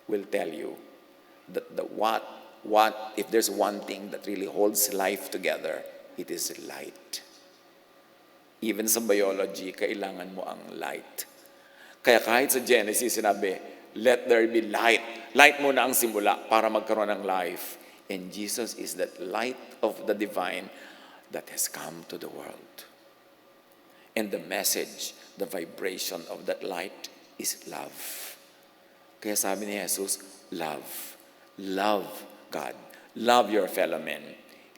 will tell you that if there's one thing that really holds life together, it is light. Even sa biology, kailangan mo ang light. Kaya kahit sa Genesis, sinabi, let there be light. Light muna ang simula para magkaroon ng life. And Jesus is that light of the divine that has come to the world. And the message, the vibration of that light is love. Kaya sabi ni Jesus, love. Love God. Love your fellow men,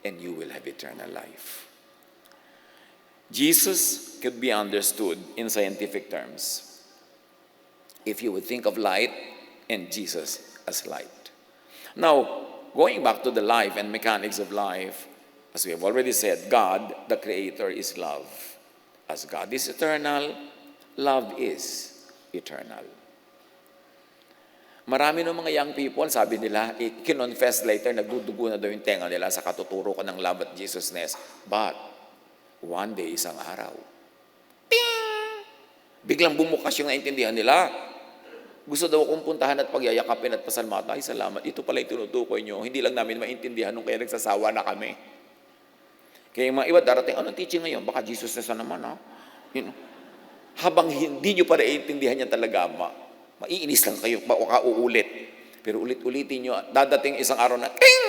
and you will have eternal life. Jesus could be understood in scientific terms if you would think of light and Jesus as light. Now, going back to the life and mechanics of life, as we have already said, God, the Creator, is love. As God is eternal, love is eternal. Marami ng mga young people, sabi nila, kinonfess later, nagdudugo na daw yung tenga nila sa katuturo ko ng love at Jesusness. But, one day, isang araw, ting! Biglang bumukas yung naintindihan nila. Gusto daw akong puntahan at pagyayakapin at pasalamatan. Ay, salamat. Ito pala yung tinutukoy nyo. Hindi lang namin maintindihan nung kaya nagsasawa na kami. Kaya yung mga iba darating, anong teaching ngayon? Baka Jesus na naman, ha? Habang hindi nyo pa naiintindihan yan talaga, maiinis lang kayo, baka uulit. Pero ulit-ulitin nyo, dadating isang araw na, ting!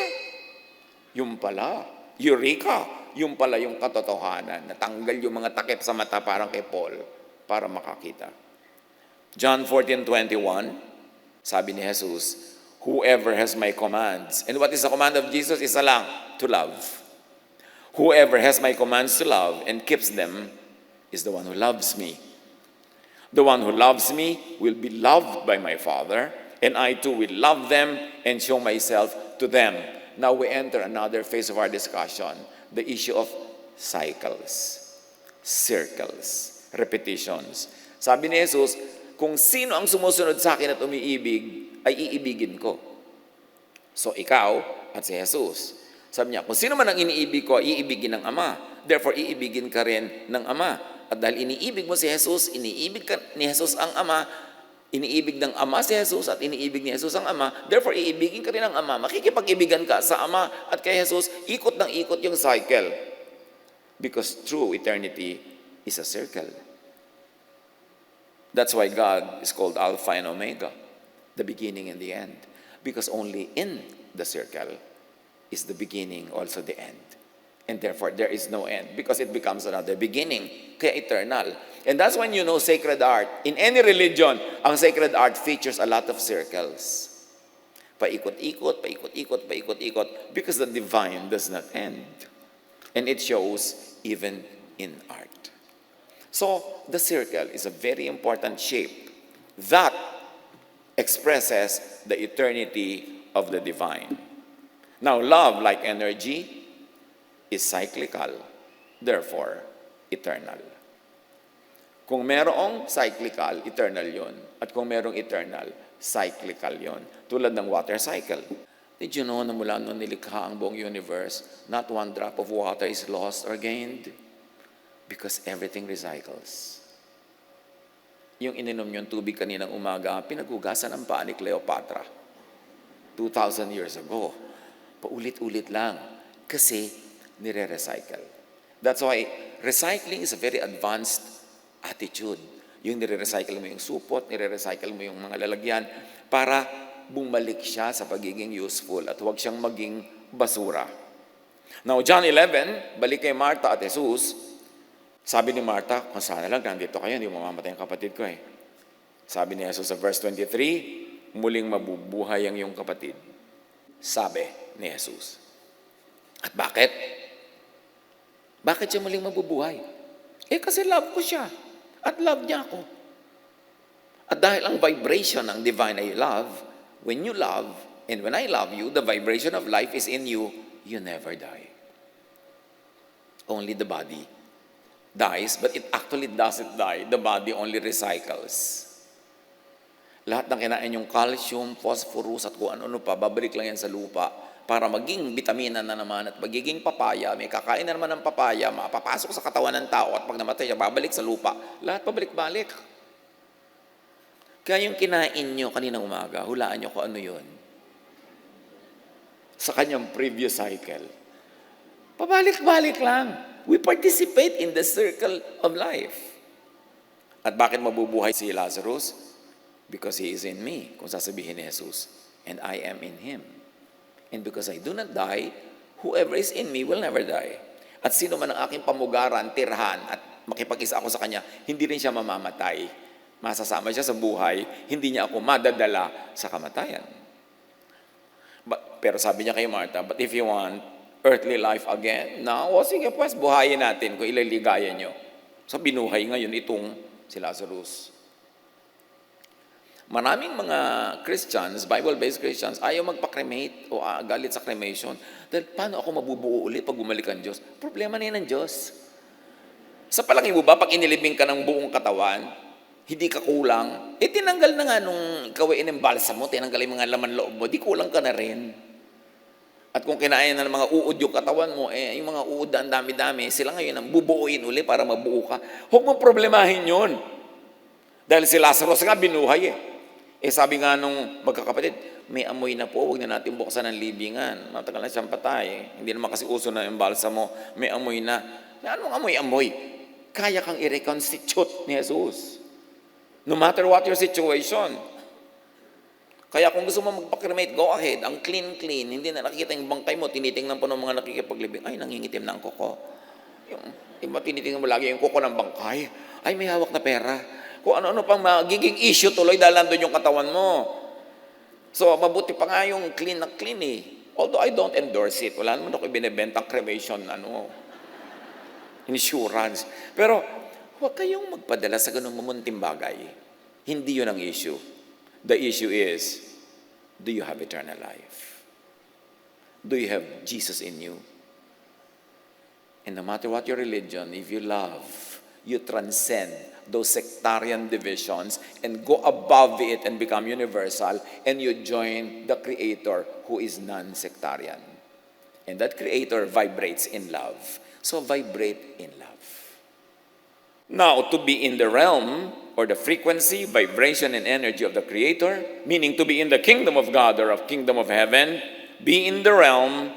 Yung pala, eureka! Yung pala yung katotohanan. Natanggal yung mga takip sa mata parang kay Paul para makakita. John 14:21, sabi ni Jesus, whoever has my commands. And what is the command of Jesus? Isa lang, to love. Whoever has my commands to love and keeps them is the one who loves me. The one who loves me will be loved by my Father, and I too will love them and show myself to them. Now we enter another phase of our discussion, the issue of cycles, circles, repetitions. Sabi ni Jesus, kung sino ang sumusunod sa akin at umiibig, ay iibigin ko. So ikaw at si Jesus. Sabi niya, kung sino man ang iniibig ko, iibigin ng Ama. Therefore, iibigin ka rin ng Ama. At dahil iniibig mo si Jesus, iniibig ka ni Jesus ang Ama, Iniibig ng Ama si Jesus at iniibig ni Jesus ang Ama. Therefore, iibigin ka rin ng Ama. Makikipag-ibigan ka sa Ama at kay Jesus. Ikot ng ikot yung cycle. Because true eternity is a circle. That's why God is called Alpha and Omega, the beginning and the end. Because only in the circle is the beginning, also the end. And therefore, there is no end because it becomes another beginning, kaya eternal. And that's when you know sacred art. In any religion, ang sacred art features a lot of circles. Paikot-ikot, paikot-ikot, paikot-ikot, because the divine does not end. And it shows even in art. So, the circle is a very important shape that expresses the eternity of the divine. Now, love, like energy, is cyclical, therefore, eternal. Kung merong cyclical, eternal yon. At kung merong eternal, cyclical yon. Tulad ng water cycle. Did you know na mula nung nilikha ang buong universe, not one drop of water is lost or gained? Because everything recycles. Yung ininom yung tubig kaninang umaga, pinagugasan ang paa ni Cleopatra. 2,000 years ago. Paulit-ulit lang. Kasi nire-recycle. That's why recycling is a very advanced attitude. Yung nire-recycle mo yung supot, nire-recycle mo yung mga lalagyan para bumalik siya sa pagiging useful at huwag siyang maging basura. Now, John 11, balik kay Martha at Jesus, sabi ni Martha, kung sana lang nandito kayo, hindi mamamatay ang kapatid ko eh. Sabi ni Jesus sa verse 23, muling mabubuhay ang iyong kapatid. Sabi ni Jesus. At bakit? Bakit siya muling mabubuhay? Kasi love ko siya. At love niya ako. At dahil ang vibration ng divine ay love, when you love, and when I love you, the vibration of life is in you, you never die. Only the body dies, but it actually doesn't die. The body only recycles. Lahat ng kinain yung calcium, phosphorus, at kung ano-ano pa, babalik lang yan sa lupa para maging vitamina na naman at magiging papaya. May kakain na naman ng papaya, mapapasok sa katawan ng tao at pag namatay siya, babalik sa lupa. Lahat pabalik-balik. Kaya yung kinain nyo kaninang umaga, hulaan nyo kung ano yun. Sa kanyang previous cycle. Pabalik-balik lang. We participate in the circle of life. At bakit mabubuhay si Lazarus? Because he is in me, kung sasabihin ni Jesus, and I am in him. And because I do not die, whoever is in me will never die. At sino man ang aking pamugaran, tirhan, at makipag-isa ako sa kanya, hindi rin siya mamamatay. Masasama siya sa buhay, hindi niya ako madadala sa kamatayan. Pero sabi niya kay Martha, but if you want earthly life again, sige pues, buhayin natin kung ililigaya niyo. So binuhay ngayon itong si Lazarus. Maraming mga Christians, Bible-based Christians, ayaw magpa-cremate o galit sa cremation. Dahil paano ako mabubuo ulit pag bumalik ang Diyos? Problema na yan ng Diyos. Sa palagay mo ba, pag inilibing ka ng buong katawan, hindi ka kulang, tinanggal na nga nung ikaw ay inimbalsa mo, tinanggal yung mga laman loob mo, di kulang ka na rin. At kung kinain na ng mga uod yung katawan mo, yung mga uod ang dami-dami, sila ngayon ang bubuuin uli para mabuo ka. Huwag mong problemahin yun. Dahil si Lazarus nga binuhay sabi nga nung magkakapatid, may amoy na po, huwag na natin buksan ang libingan. Matagal na siyang patay. Hindi naman kasi uso na yung balsa mo, may amoy na. Anong amoy-amoy? Kaya kang i-reconstitute ni Jesus. No matter what your situation. Kaya kung gusto mo magpa-cremate, go ahead. Ang clean-clean, hindi na nakikita yung bangkay mo, tinitingnan po ng mga nakikipaglibing, ay, nangingitim na ang kuko. Yung iba, tinitingnan mo lagi yung kuko ng bangkay. Ay, may hawak na pera. Kung ano-ano pang magiging issue tuloy dahil nandun yung katawan mo. So, mabuti pa nga yung clean na clean Although I don't endorse it. Wala naman ako ibinibenta cremation, insurance. Pero, huwag kayong magpadala sa ganung mamunting bagay. Hindi yun ang issue. The issue is, do you have eternal life? Do you have Jesus in you? And no matter what your religion, if you love, you transcend those sectarian divisions and go above it and become universal, and you join the Creator who is non-sectarian. And that Creator vibrates in love. So vibrate in love. Now, to be in the realm or the frequency, vibration, and energy of the Creator, meaning to be in the kingdom of God or of kingdom of heaven, be in the realm,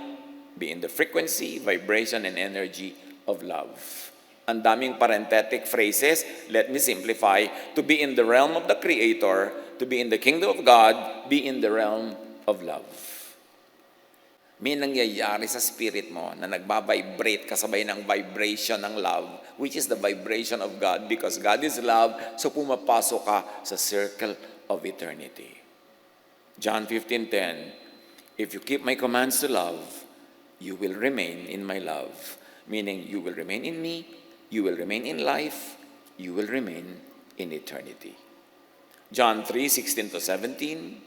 be in the frequency, vibration, and energy of love. Ang daming parenthetic phrases. Let me simplify. To be in the realm of the Creator, to be in the kingdom of God, be in the realm of love. May nangyayari sa spirit mo na nagbabibrate kasabay ng vibration ng love, which is the vibration of God, because God is love, so pumapasok ka sa circle of eternity. John 15:10, if you keep my commands to love, you will remain in my love. Meaning, you will remain in me, you will remain in life, you will remain in eternity. John 3:16-17,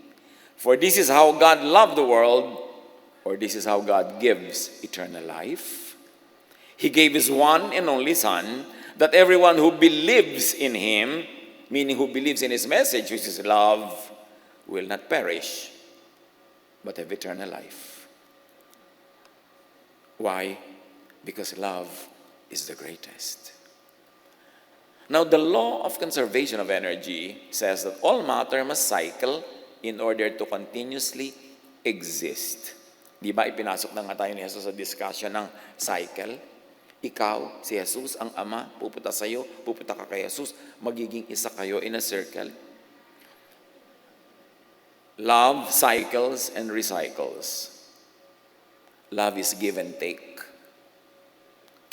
for this is how God loved the world, or this is how God gives eternal life. He gave His one and only Son, that everyone who believes in Him, meaning who believes in His message, which is love, will not perish, but have eternal life. Why? Because love is the greatest. Now, the law of conservation of energy says that all matter must cycle in order to continuously exist. Di ba, ipinasok na nga tayo ni Jesus sa discussion ng cycle? Ikaw, si Jesus, ang Ama, pupunta sa iyo, pupunta ka kay Jesus, magiging isa kayo in a circle. Love cycles and recycles. Love is give and take.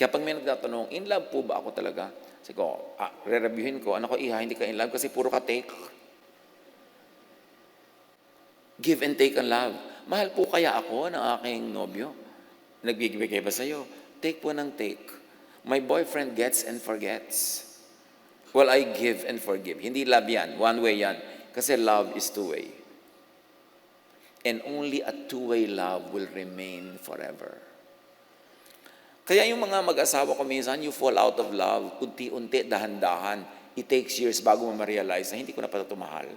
Kaya pag may nagtatanong, in love po ba ako talaga? Sige ko, re-reviewin ko, ano ko, hindi ka in love kasi puro ka take. Give and take ang love. Mahal po kaya ako ng aking nobyo? Nagbibigay ba sa'yo? Take po ng take. My boyfriend gets and forgets. Well, I give and forgive. Hindi love yan. One way yan. Kasi love is two-way. And only a two-way love will remain forever. Kaya yung mga mag-asawa ko minsan, you fall out of love, unti-unti, dahan-dahan. It takes years bago mo ma-realize na hindi ko na pala tumahal.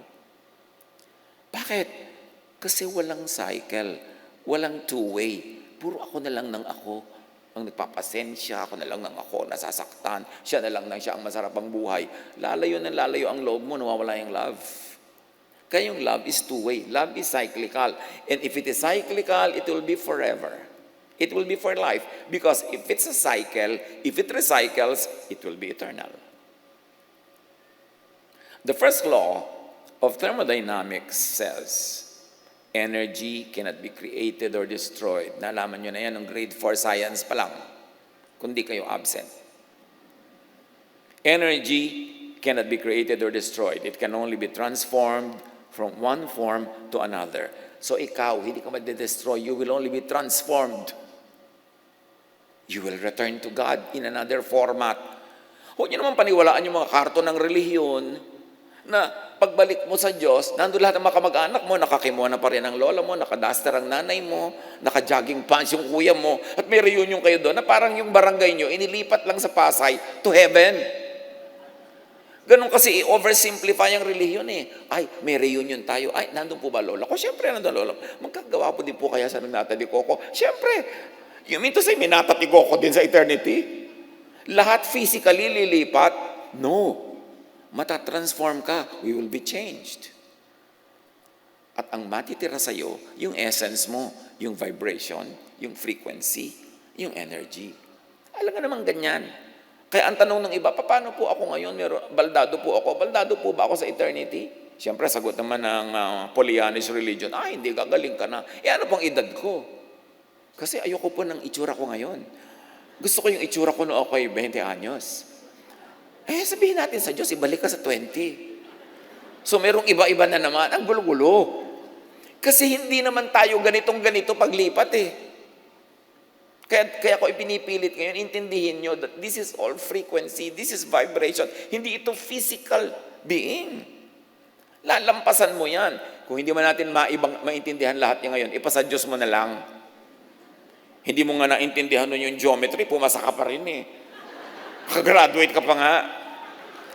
Bakit? Kasi walang cycle, walang two-way. Puro ako na lang ng ako ang nagpapasensya, ako na lang ng ako nasasaktan, siya na lang siya ang masarap ang buhay. Lalayo ang loob mo, nawawala yung love. Kaya yung love is two-way. Love is cyclical. And if it is cyclical, it will be forever. It will be for life. Because if it's a cycle, if it recycles, it will be eternal. The first law of thermodynamics says, energy cannot be created or destroyed. Nalaman nyo na yan ng grade 4 science pa lang, kundi kayo absent. Energy cannot be created or destroyed. It can only be transformed from one form to another. So ikaw, hindi ka madedestroy. You will only be transformed. You will return to God in another format. Huwag nyo naman paniwalaan yung mga karton ng relihiyon na pagbalik mo sa Diyos, nandun lahat ng mga kamag-anak mo, nakakimono pa rin ang lola mo, nakadaster ang nanay mo, naka-jogging pants yung kuya mo, at may reunion kayo doon na parang yung barangay nyo, inilipat lang sa Pasay to heaven. Ganun kasi i-oversimplify ang relihiyon eh. Ay, may reunion tayo. Ay, nandun po ba lola ko? Siyempre, nandun lola ko. Magkagawa po din po kaya sa natati ko. Siyempre, you mean to say may natati ko din sa eternity? Lahat physically lilipat? No. Matatransform ka, we will be changed. At ang matitira sa'yo, yung essence mo, yung vibration, yung frequency, yung energy. Alam nga naman ganyan. Kaya ang tanong ng iba, paano po ako ngayon? Baldado po ako. Baldado po ba ako sa eternity? Siyempre, sagot naman ng Pollyannish religion, hindi, gagaling ka na. Ano pang edad ko? Kasi ayoko po ng itsura ko ngayon. Gusto ko yung itsura ko noong ako ay 20 anyos. Sabihin natin sa Diyos, ibalik ka sa 20. So, merong iba-iba na naman. Ang gulo-gulo. Kasi hindi naman tayo ganitong-ganito paglipat eh. Kaya ko ipinipilit ngayon, intindihin nyo that this is all frequency, this is vibration. Hindi ito physical being. Lalampasan mo yan. Kung hindi man natin maintindihan lahat yan ngayon, ipasa Diyos mo na lang. Hindi mo nga naintindihan nun yung geometry, pumasa ka pa rin eh. Kakagraduate ka pa nga.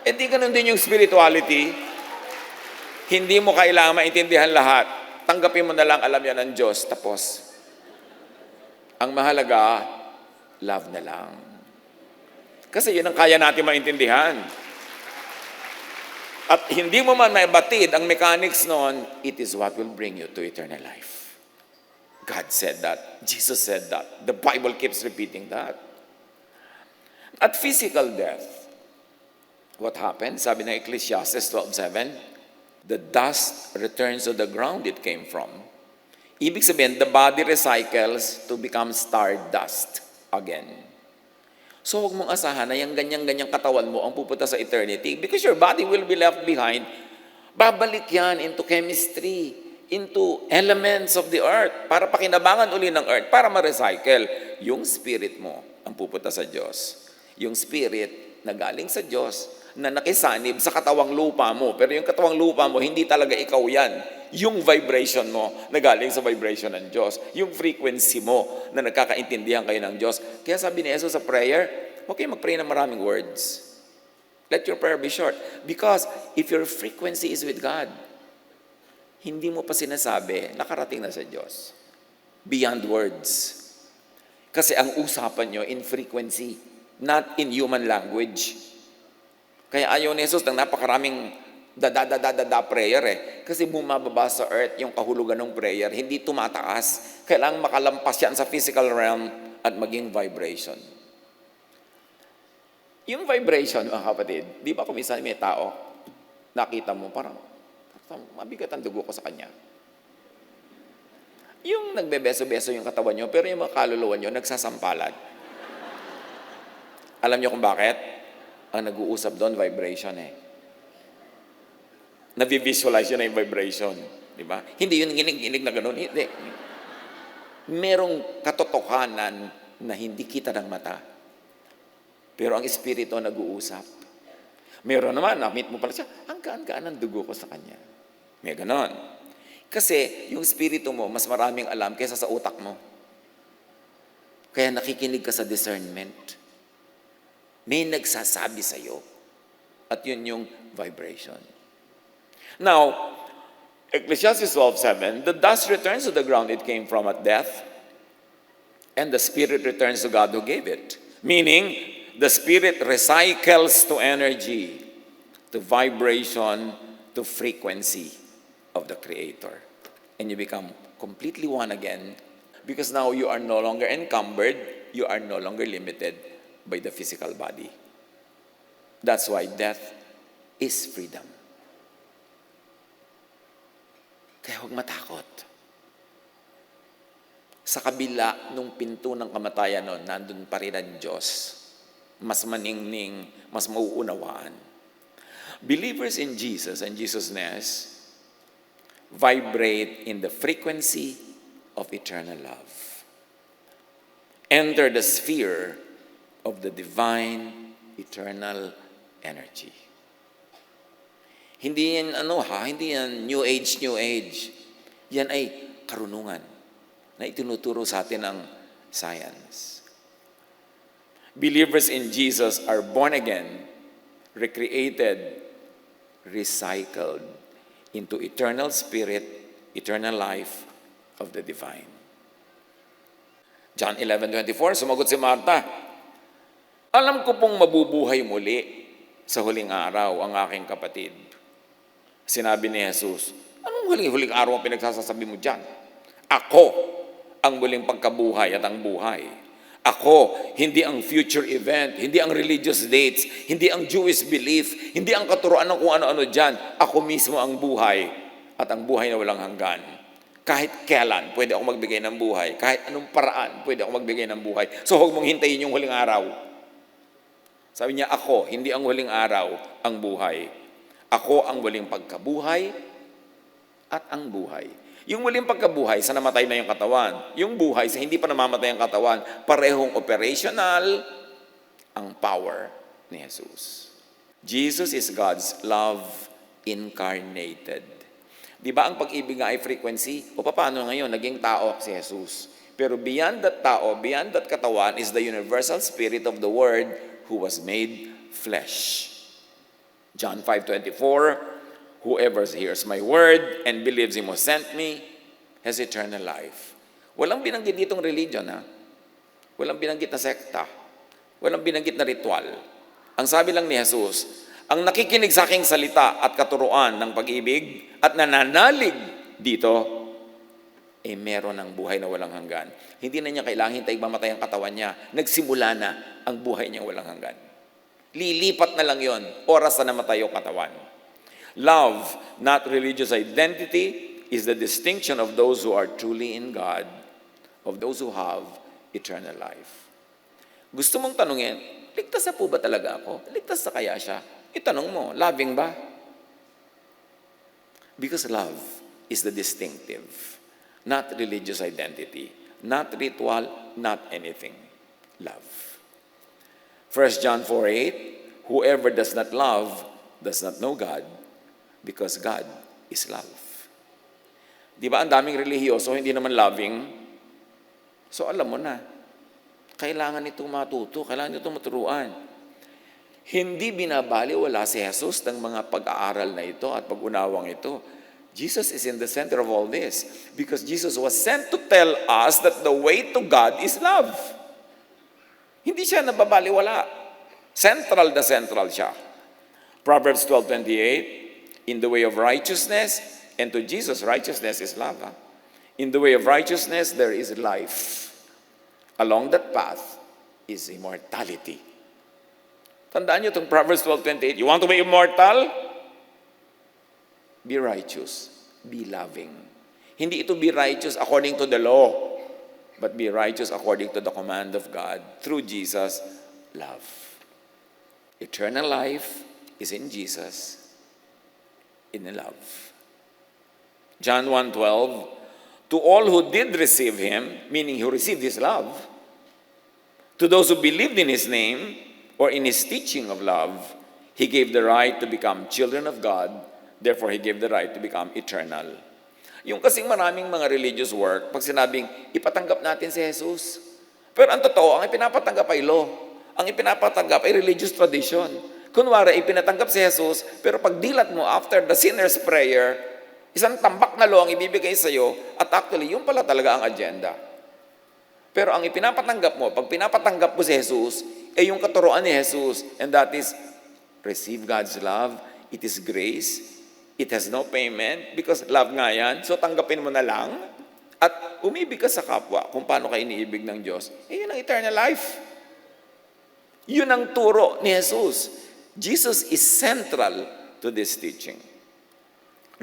Di ganun din yung spirituality. Hindi mo kailangan maintindihan lahat. Tanggapin mo na lang, alam yan ng Diyos. Tapos, ang mahalaga, love na lang. Kasi yun ang kaya natin maintindihan. At hindi mo man maibatid ang mechanics noon, it is what will bring you to eternal life. God said that. Jesus said that. The Bible keeps repeating that. At physical death, what happened? Sabi ng Ecclesiastes 12:7, the dust returns to the ground it came from. Ibig sabihin, the body recycles to become stardust again. So huwag mong asahan na yung ganyang-ganyang katawan mo ang pupunta sa eternity because your body will be left behind. Babalik yan into chemistry, into elements of the earth para pakinabangan uli ng earth, para ma-recycle. Yung spirit mo ang pupunta sa Diyos. Yung spirit na galing sa Diyos na nakisanib sa katawang lupa mo. Pero yung katawang lupa mo, hindi talaga ikaw yan. Yung vibration mo na galing sa vibration ng Diyos. Yung frequency mo na nagkakaintindihan kayo ng Diyos. Kaya sabi ni Jesus sa prayer, okay, mag-pray ng maraming words. Let your prayer be short. Because if your frequency is with God, hindi mo pa sinasabi, nakarating na sa Diyos. Beyond words. Kasi ang usapan nyo in frequency, not in human language. Kaya ayaw ni Jesus ng napakaraming prayer Kasi bumababa sa earth yung kahulugan ng prayer, hindi tumataas. Kailangang makalampas yan sa physical realm at maging vibration. Yung vibration, mga kapatid, di ba kung minsan may tao, nakita mo, parang mabigat ang dugo ko sa kanya. Yung nagbebeso-beso yung katawan nyo, pero yung mga kaluluwa nyo, nagsasampalan. Alam nyo kung bakit? Ang nag-uusap doon, vibration Nabi-visualize yun na yung vibration. Di ba? Hindi yun ginig-ginig na gano'n. Hindi. Merong katotohanan na hindi kita ng mata. Pero ang espiritu nag-uusap. Meron naman, na-meet mo pala siya, ang gaan-gaan ang dugo ko sa kanya. May gano'n. Kasi yung espiritu mo, mas maraming alam kaysa sa utak mo. Kaya nakikinig ka sa discernment. May nagsasabi sa'yo. At yun yung vibration. Now, Ecclesiastes 12:7, the dust returns to the ground it came from at death, and the spirit returns to God who gave it. Meaning, the spirit recycles to energy, to vibration, to frequency of the Creator. And you become completely one again because now you are no longer encumbered, you are no longer limited by the physical body. That's why death is freedom. Kaya huwag matakot. Sa kabila nung pinto ng kamatayan nun, nandun pa rin ang Diyos. Mas maningning, mas mauunawaan. Believers in Jesus and Jesus-ness vibrate in the frequency of eternal love. Enter the sphere of the divine eternal energy. Hindi yan hindi yan new age. Yan ay karunungan na itinuturo sa atin ng science. Believers in Jesus are born again, recreated, recycled into eternal spirit, eternal life of the divine. John 11:24, sumagot si Martha, alam ko pong mabubuhay muli sa huling araw ang aking kapatid. Sinabi ni Jesus, anong huling araw ang pinagsasasabi mo dyan? Ako ang muling pagkabuhay at ang buhay. Ako, hindi ang future event, hindi ang religious dates, hindi ang Jewish belief, hindi ang katuruan ng kung ano-ano dyan. Ako mismo ang buhay at ang buhay na walang hanggan. Kahit kailan, pwede ako magbigay ng buhay. Kahit anong paraan, pwede ako magbigay ng buhay. So huwag mong hintayin yung huling araw. Sabi niya, ako, hindi ang huling araw, ang buhay. Ako ang muling pagkabuhay at ang buhay. Yung muling pagkabuhay sa namatay na yung katawan. Yung buhay sa hindi pa namamatay ang katawan. Parehong operational ang power ni Jesus. Jesus is God's love incarnated. Di ba ang pag-ibig nga ay frequency? O paano ngayon? Naging tao si Jesus. Pero beyond that tao, beyond that katawan is the universal spirit of the Word who was made flesh. John 5:24, whoever hears my word and believes Him who sent me has eternal life. Walang binanggit ditong religion, Walang binanggit na sekta. Walang binanggit na ritual. Ang sabi lang ni Jesus, ang nakikinig sa aking salita at katuruan ng pag-ibig at nananalig dito, meron ng buhay na walang hanggan. Hindi na niya kailangan hintay mamatay ang katawan niya. Nagsimula na ang buhay niya walang hanggan. Lilipat na lang yon, oras na namatay yung katawan. Love, not religious identity, is the distinction of those who are truly in God, of those who have eternal life. Gusto mong tanungin, ligtas na po ba talaga ako? Ligtas na kaya siya? Itanong mo, loving ba? Because love is the distinctive, not religious identity, not ritual, not anything. Love. 1 John 4:8, whoever does not love does not know God, because God is love. Di ba ang daming relihiyoso, hindi naman loving? So alam mo na, kailangan itong matuto, kailangan itong maturuan. Hindi binabaliwala si Jesus ng mga pag-aaral na ito at pag-unawang ito. Jesus is in the center of all this because Jesus was sent to tell us that the way to God is love. Hindi siya nababaliwala. Central na central siya. Proverbs 12:28, in the way of righteousness, and to Jesus, righteousness is love. In the way of righteousness, there is life. Along that path is immortality. Tandaan niyo itong Proverbs 12:28. You want to be immortal? Be righteous. Be loving. Hindi ito be righteous according to the law, but be righteous according to the command of God through Jesus, love. Eternal life is in Jesus, in love. John 1:12, to all who did receive him, meaning who received his love, to those who believed in his name or in his teaching of love, he gave the right to become children of God. Therefore, he gave the right to become eternal. Yung kasing maraming mga religious work, pag sinabing, ipatanggap natin si Jesus. Pero ang totoo, ang ipinapatanggap ay law. Ang ipinapatanggap ay religious tradition. Kunwari, ipinatanggap si Jesus, pero pag dilat mo after the sinner's prayer, isang tambak na law ang ibibigay sa iyo, at actually, yun pala talaga ang agenda. Pero ang ipinapatanggap mo, pag pinapatanggap mo si Jesus, ay yung katuruan ni Jesus, and that is, receive God's love, it is grace, it has no payment, because love nga yan, so tanggapin mo na lang, at umibig ka sa kapwa, kung paano ka iniibig ng Diyos, yun ang eternal life. Yun ang turo ni Jesus. Jesus is central to this teaching.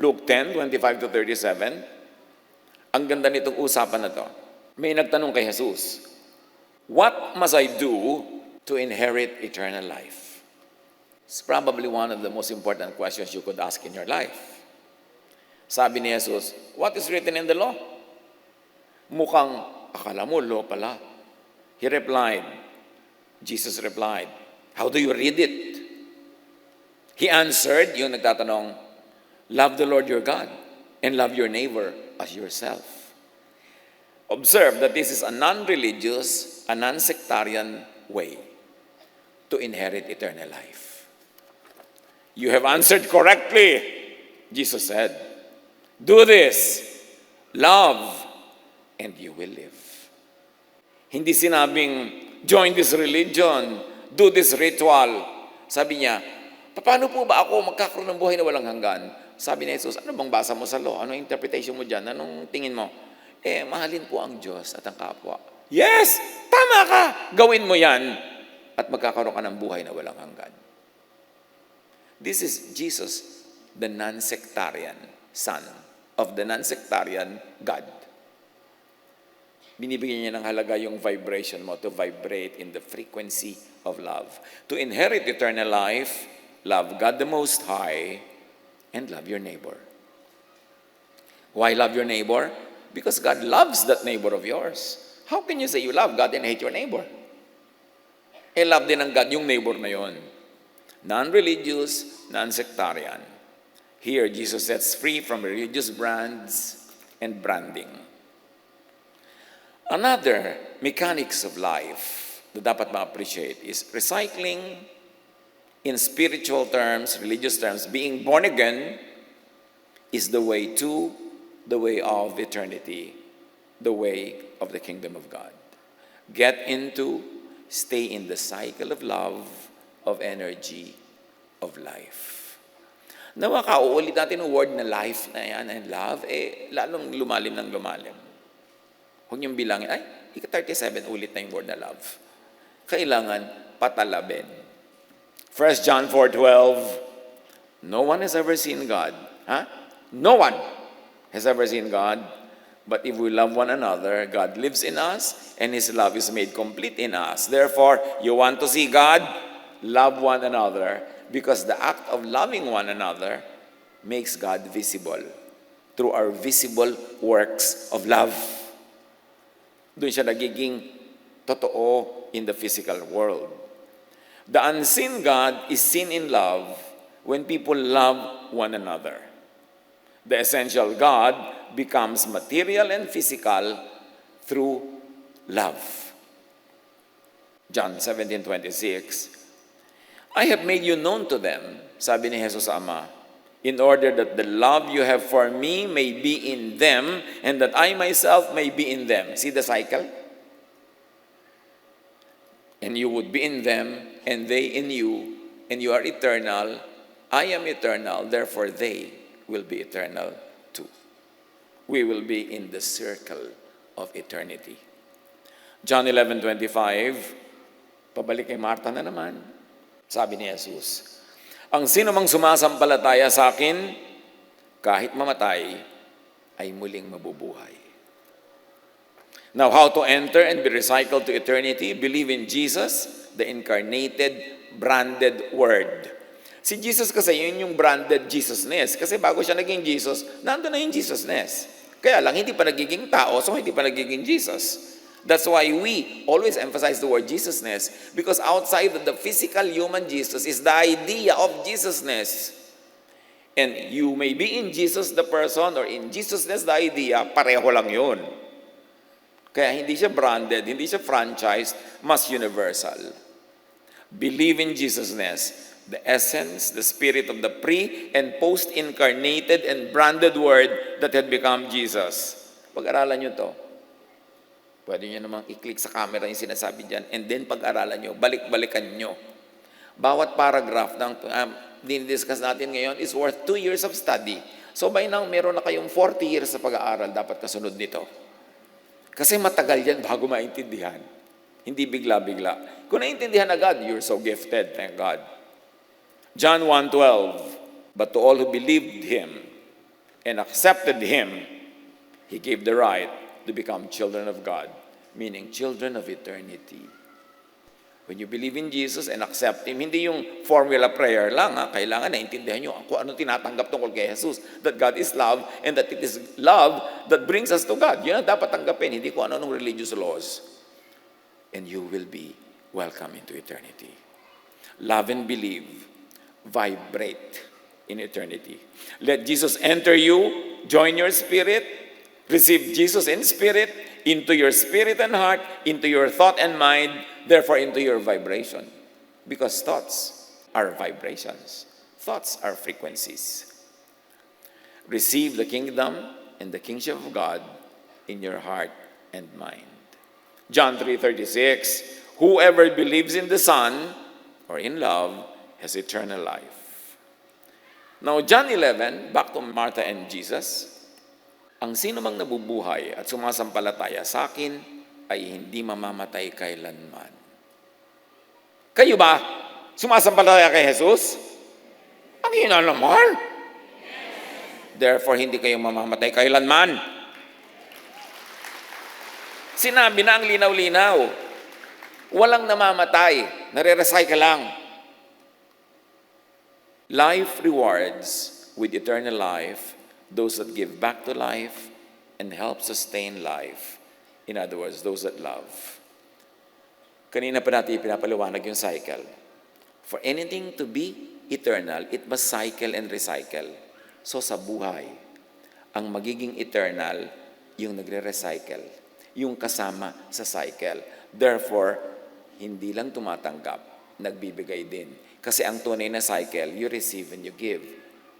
Luke 10:25-37, ang ganda nitong usapan na to. May nagtanong kay Jesus, what must I do to inherit eternal life? It's probably one of the most important questions you could ask in your life. Sabi ni Jesus, what is written in the law? Mukhang akala mo law pala. Jesus replied, how do you read it? He answered, yung nagtatanong, love the Lord your God and love your neighbor as yourself. Observe that this is a non-religious, a non-sectarian way to inherit eternal life. You have answered correctly, Jesus said. Do this, love, and you will live. Hindi sinabing, join this religion, do this ritual. Sabi niya, paano po ba ako magkakaroon ng buhay na walang hanggan? Sabi ni Jesus, ano bang basa mo sa law? Anong interpretation mo dyan? Anong tingin mo? Mahalin po ang Diyos at ang kapwa. Yes! Tama ka! Gawin mo yan at magkakaroon ka ng buhay na walang hanggan. This is Jesus, the non-sectarian Son of the non-sectarian God. Binibigyan niya ng halaga yung vibration mo to vibrate in the frequency of love. To inherit eternal life, love God the Most High and love your neighbor. Why love your neighbor? Because God loves that neighbor of yours. How can you say you love God and hate your neighbor? Love din ng God yung neighbor na yon. Non-religious, non-sectarian. Here, Jesus sets free from religious brands and branding. Another mechanics of life na dapat ma-appreciate is recycling in spiritual terms, religious terms. Being born again is the way to, the way of eternity, the way of the kingdom of God. Get into, stay in the cycle of love, of energy, of life. Nawa kauulit natin ang word na life na yan and love, lalong lumalim ng lumalim. Huwag niyong bilangin, ika-37 ulit na yung word na love. Kailangan patalabin. 1 John 4:12, no one has ever seen God. No one has ever seen God. But if we love one another, God lives in us, and His love is made complete in us. Therefore, you want to see God? Love one another, because the act of loving one another makes God visible through our visible works of love. Doon siya nagiging totoo in the physical world. The unseen God is seen in love when people love one another. The essential God becomes material and physical through love. John 17:26, I have made you known to them, sabi ni Jesus Ama, in order that the love you have for me may be in them and that I myself may be in them. See the cycle? And you would be in them and they in you, and you are eternal. I am eternal, therefore they will be eternal too. We will be in the circle of eternity. John 11:25, pabalik kay Martha na naman. Sabi ni Jesus, ang sino mang sumasampalataya sa akin, kahit mamatay, ay muling mabubuhay. Now, how to enter and be recycled to eternity? Believe in Jesus, the incarnated, branded Word. Si Jesus kasi, yun yung branded Jesusness. Kasi bago siya naging Jesus, nandun na yung Jesusness. Kaya lang, hindi pa nagiging tao, so hindi pa nagiging Jesus. That's why we always emphasize the word Jesusness, because outside of the physical human Jesus is the idea of Jesusness. And you may be in Jesus the person or in Jesusness the idea, pareho lang yun. Kaya hindi siya branded, hindi siya franchised, mas universal. Believe in Jesusness, the essence, the spirit of the pre- and post-incarnated and branded Word that had become Jesus. Pag-aralan nyo to. Pwede nyo namang i-click sa camera yung sinasabi dyan, and then pag-aralan nyo, balik-balikan nyo. Bawat paragraph ng dinidiscuss natin ngayon is worth 2 years of study. So by now, meron na kayong 40 years sa pag-aaral dapat kasunod nito. Kasi matagal yan bago maintindihan. Hindi bigla-bigla. Kung naintindihan agad, you're so gifted, thank God. John 1:12, but to all who believed Him and accepted Him, He gave the right to become children of God, meaning children of eternity. When you believe in Jesus and accept Him, hindi yung formula prayer lang, kailangan naintindihan nyo kung ano tinatanggap tungkol kay Jesus, that God is love and that it is love that brings us to God. Yun ang dapat tanggapin, hindi kung ano religious laws. And you will be welcome into eternity. Love and believe vibrate in eternity. Let Jesus enter you, join your spirit, receive Jesus in spirit, into your spirit and heart, into your thought and mind, therefore into your vibration. Because thoughts are vibrations. Thoughts are frequencies. Receive the kingdom and the kingship of God in your heart and mind. John 3:36, whoever believes in the Son or in love has eternal life. Now, John 11, back to Martha and Jesus, ang sino mang nabubuhay at sumasampalataya sa akin ay hindi mamamatay kailanman. Kayo ba? Sumasampalataya kay Jesus? Ang hina naman. Therefore, hindi kayo mamamatay kailanman. Sinabi na ang linaw-linaw. Walang namamatay. Nare-recycle lang. Life rewards with eternal life those that give back to life and help sustain life. In other words, those that love. Kanina pa natin pinapaliwanag yung cycle. For anything to be eternal, it must cycle and recycle. So sa buhay, ang magiging eternal, yung nagre-recycle, yung kasama sa cycle. Therefore, hindi lang tumatanggap, nagbibigay din. Kasi ang tunay na cycle, you receive and you give.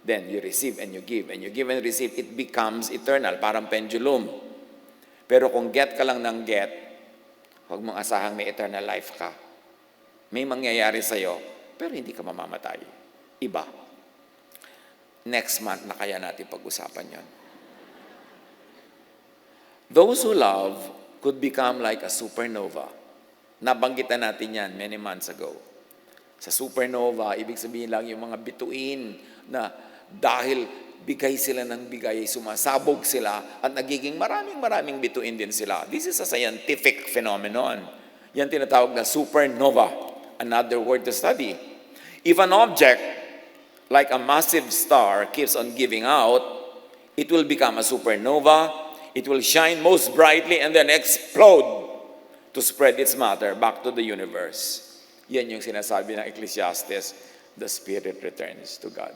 Then you receive and you give, and you give and receive. It becomes eternal, parang pendulum. Pero kung get ka lang ng get, Huwag mong asahang may eternal life ka. May mangyayari sa'yo, pero hindi ka mamamatay. Iba. Next month na kaya natin pag-usapan yon. Those who love could become like a supernova. Nabanggitan natin yan many months ago. Sa supernova, ibig sabihin lang yung mga bituin na dahil bigay sila ng bigay, sumasabog sila at nagiging maraming bituin din sila. This is a scientific phenomenon. Yan tinatawag na supernova. Another word to study. If an object like a massive star keeps on giving out, it will become a supernova. It will shine most brightly and then explode to spread its matter back to the universe. Yan yung sinasabi ng Ecclesiastes, the spirit returns to God.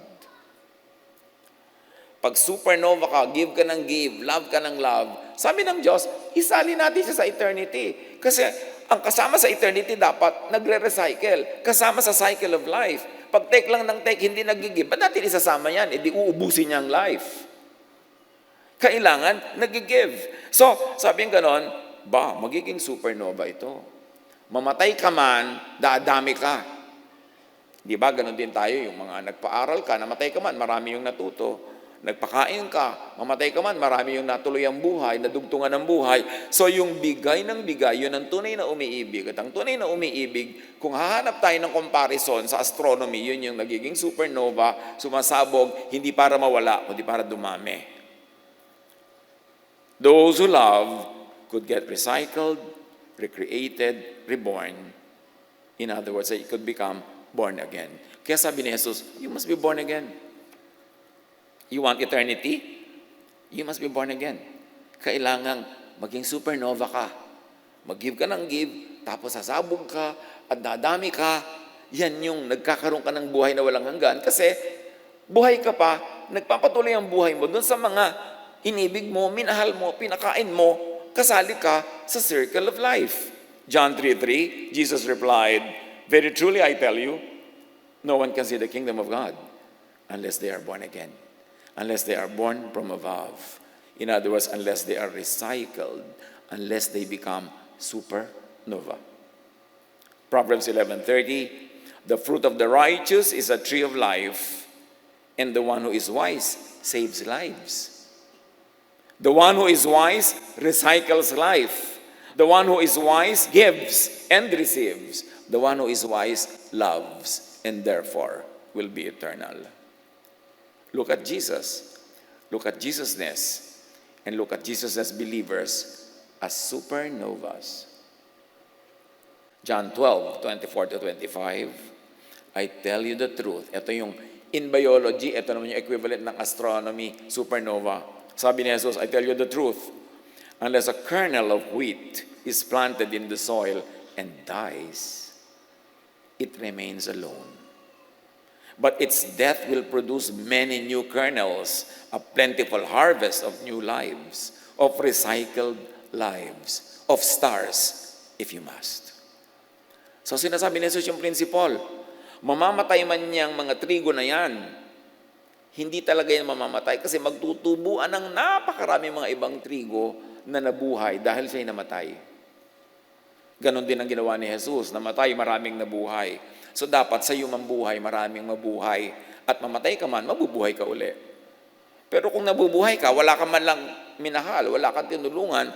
Pag supernova ka, give ka ng give, love ka ng love, sabi ng Diyos, isali natin siya sa eternity. Kasi ang kasama sa eternity dapat nagre-recycle. Kasama sa cycle of life. Pag take lang ng take, hindi nag-give. Ba't natin isasama yan? E di uubusin niya ang life. Kailangan nag-give. So, sabi ng ganon, magiging supernova ito. Mamatay ka man, dadami ka. Di ba, ganon din tayo, yung mga nagpaaral ka, namatay ka man, marami yung natuto. Nagpakain ka, mamatay ka man, marami yung natuloy ang buhay, nadugtungan ng buhay. So yung bigay ng bigay, yun ang tunay na umiibig. At ang tunay na umiibig, kung hahanap tayo ng comparison sa astronomy, yun yung nagiging supernova, sumasabog, hindi para mawala, kundi para dumami. Those who love could get recycled, recreated, reborn. In other words, it could become born again. Kaya sabi ni Jesus, you must be born again. You want eternity? You must be born again. Kailangang maging supernova ka. Mag-give ka ng give, tapos sasabog ka, at dadami ka. Yan yung nagkakaroon ka ng buhay na walang hanggan. Kasi buhay ka pa, nagpapatuloy ang buhay mo dun sa mga inibig mo, minahal mo, pinakain mo, kasali ka sa circle of life. John 3:3, Jesus replied, very truly I tell you, no one can see the kingdom of God unless they are born again. Unless they are born from above. In other words, unless they are recycled, unless they become supernova. Proverbs 11:30, the fruit of the righteous is a tree of life, and the one who is wise saves lives. The one who is wise recycles life. The one who is wise gives and receives. The one who is wise loves, and therefore will be eternal. Look at Jesus. Look at Jesusness. And look at Jesus as believers as supernovas. John 12:24-25. I tell you the truth. Ito yung in biology, ito naman yung equivalent ng astronomy, supernova. Sabi ni Jesus, I tell you the truth. Unless a kernel of wheat is planted in the soil and dies, it remains alone. But its death will produce many new kernels, a plentiful harvest of new lives, of recycled lives, of stars, if you must. So sinasabi ni Jesus yung principle, mamamatay man niyang mga trigo na yan, hindi talaga yan mamamatay kasi magtutubuan ng napakarami mga ibang trigo na nabuhay dahil siya'y namatay. Ganon din ang ginawa ni Jesus, namatay, maraming nabuhay. So dapat sa iyo mambuhay, maraming mabuhay. At mamatay ka man, mabubuhay ka uli. Pero kung nabubuhay ka, wala ka man lang minahal, wala kang tinulungan,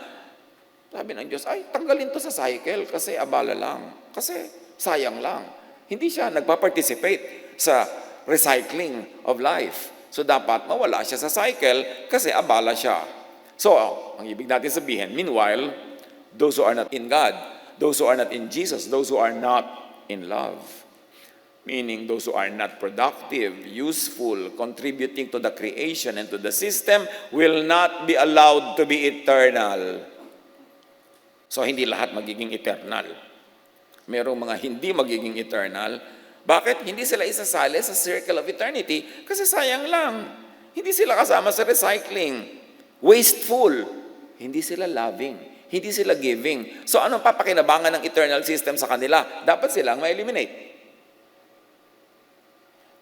sabi ng Diyos, ay, tanggalin to sa cycle kasi abala lang. Kasi sayang lang. Hindi siya nagpa-participate sa recycling of life. So dapat mawala siya sa cycle kasi abala siya. So, ang ibig natin sabihin, meanwhile, those who are not in God, those who are not in Jesus, those who are not in love, meaning those who are not productive, useful, contributing to the creation and to the system, will not be allowed to be eternal. So, hindi lahat magiging eternal. Merong mga hindi magiging eternal. Bakit? Hindi sila isasali sa circle of eternity kasi sayang lang. Hindi sila kasama sa recycling. Wasteful. Hindi sila loving. Hindi sila giving. So anong papakinabangan ng eternal system sa kanila? Dapat silang ma-eliminate.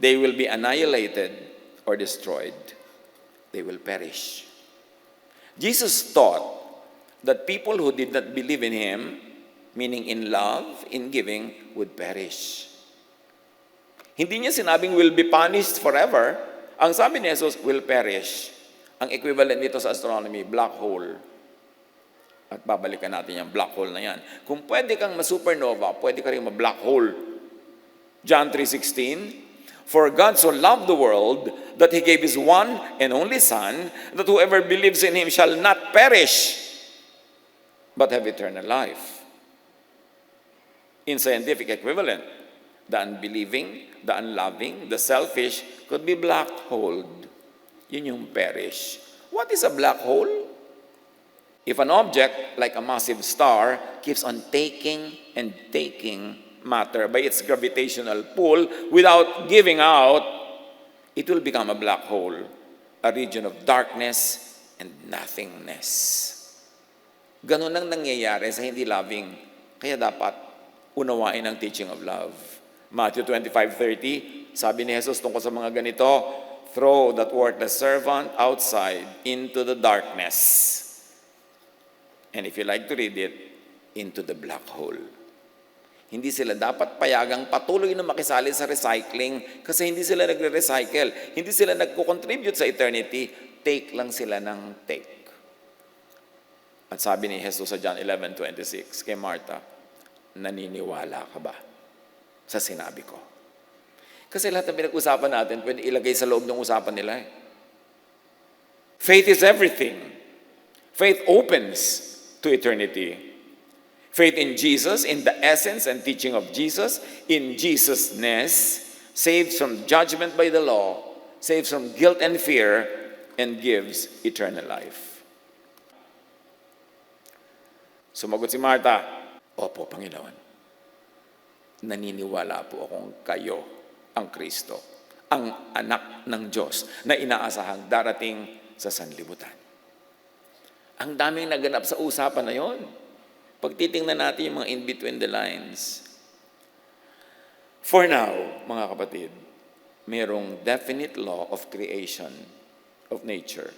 They will be annihilated or destroyed. They will perish. Jesus taught that people who did not believe in Him meaning in love, in giving, would perish. Hindi niya sinabing will be punished forever. Ang sabi ni Jesus, will perish. Ang equivalent nito sa astronomy, black hole. At babalikan natin yung black hole na yan. Kung pwede kang ma-supernova, pwede ka rin ma-black hole. John 3:16, for God so loved the world that He gave His one and only Son, that whoever believes in Him shall not perish, but have eternal life. In scientific equivalent, the unbelieving, the unloving, the selfish could be black holed. Yun yung perish. What is a black hole? If an object, like a massive star, keeps on taking and taking matter by its gravitational pull without giving out, it will become a black hole, a region of darkness and nothingness. Ganun ang nangyayari sa hindi loving. Kaya dapat unawain ang teaching of love. Matthew 25:30, sabi ni Jesus tungkol sa mga ganito, throw that worthless servant outside into the darkness. And if you like to read it, into the black hole. Hindi sila dapat payagang patuloy na makisali sa recycling kasi hindi sila nagre-recycle. Hindi sila nagko-contribute sa eternity. Take lang sila ng take. At sabi ni Jesus sa John 11:26 kay Martha, naniniwala ka ba sa sinabi ko? Kasi lahat ng pinag-usapan natin, pwede ilagay sa loob ng usapan nila. Faith is everything. Faith opens to eternity. Faith in Jesus, in the essence and teaching of Jesus, in Jesus-ness, saves from judgment by the law, saves from guilt and fear, and gives eternal life. Sumagot si Martha, opo, Panginoon. Naniniwala po akong kayo ang Kristo, ang anak ng Diyos na inaasahang darating sa sanlibutan. Ang daming naganap sa usapan na yon. Pag titingnan natin yung mga in between the lines. For now, mga kapatid, mayroong definite law of creation, of nature.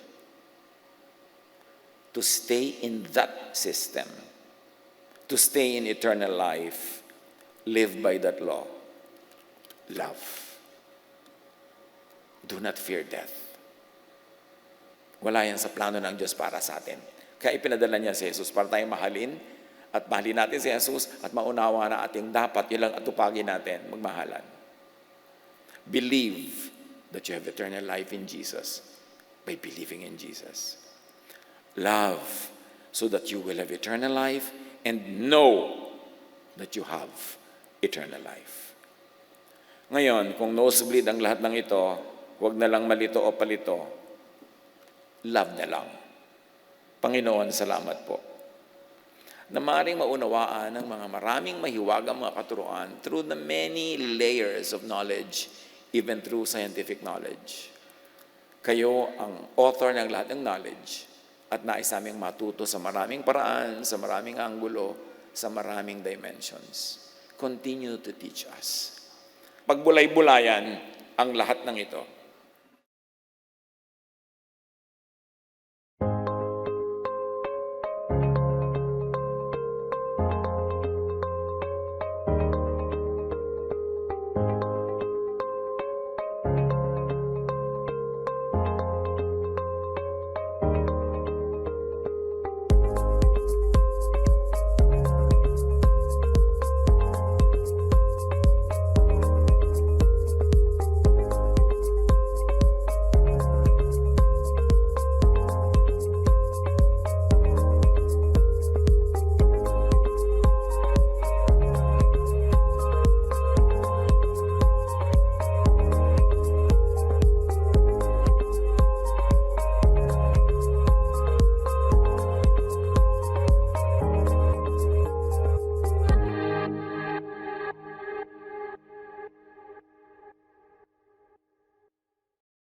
To stay in that system, to stay in eternal life, live by that law. Love. Do not fear death. Wala yan sa plano ng Diyos para sa atin. Kaya ipinadala niya si Jesus para tayong mahalin at mahalin natin si Jesus at maunawa na ating dapat yun lang atupagin natin, magmahalan. Believe that you have eternal life in Jesus by believing in Jesus. Love so that you will have eternal life and know that you have eternal life. Ngayon, kung nosebleed ang lahat ng ito, huwag na lang malito o palito. Love na lang. Panginoon, salamat po na maaaring maunawaan ng mga maraming mahiwagang mga katuruan through the many layers of knowledge, even through scientific knowledge. Kayo ang author ng lahat ng knowledge at nais naming matuto sa maraming paraan, sa maraming anggulo, sa maraming dimensions. Continue to teach us. Pagbulay-bulayan ang lahat ng ito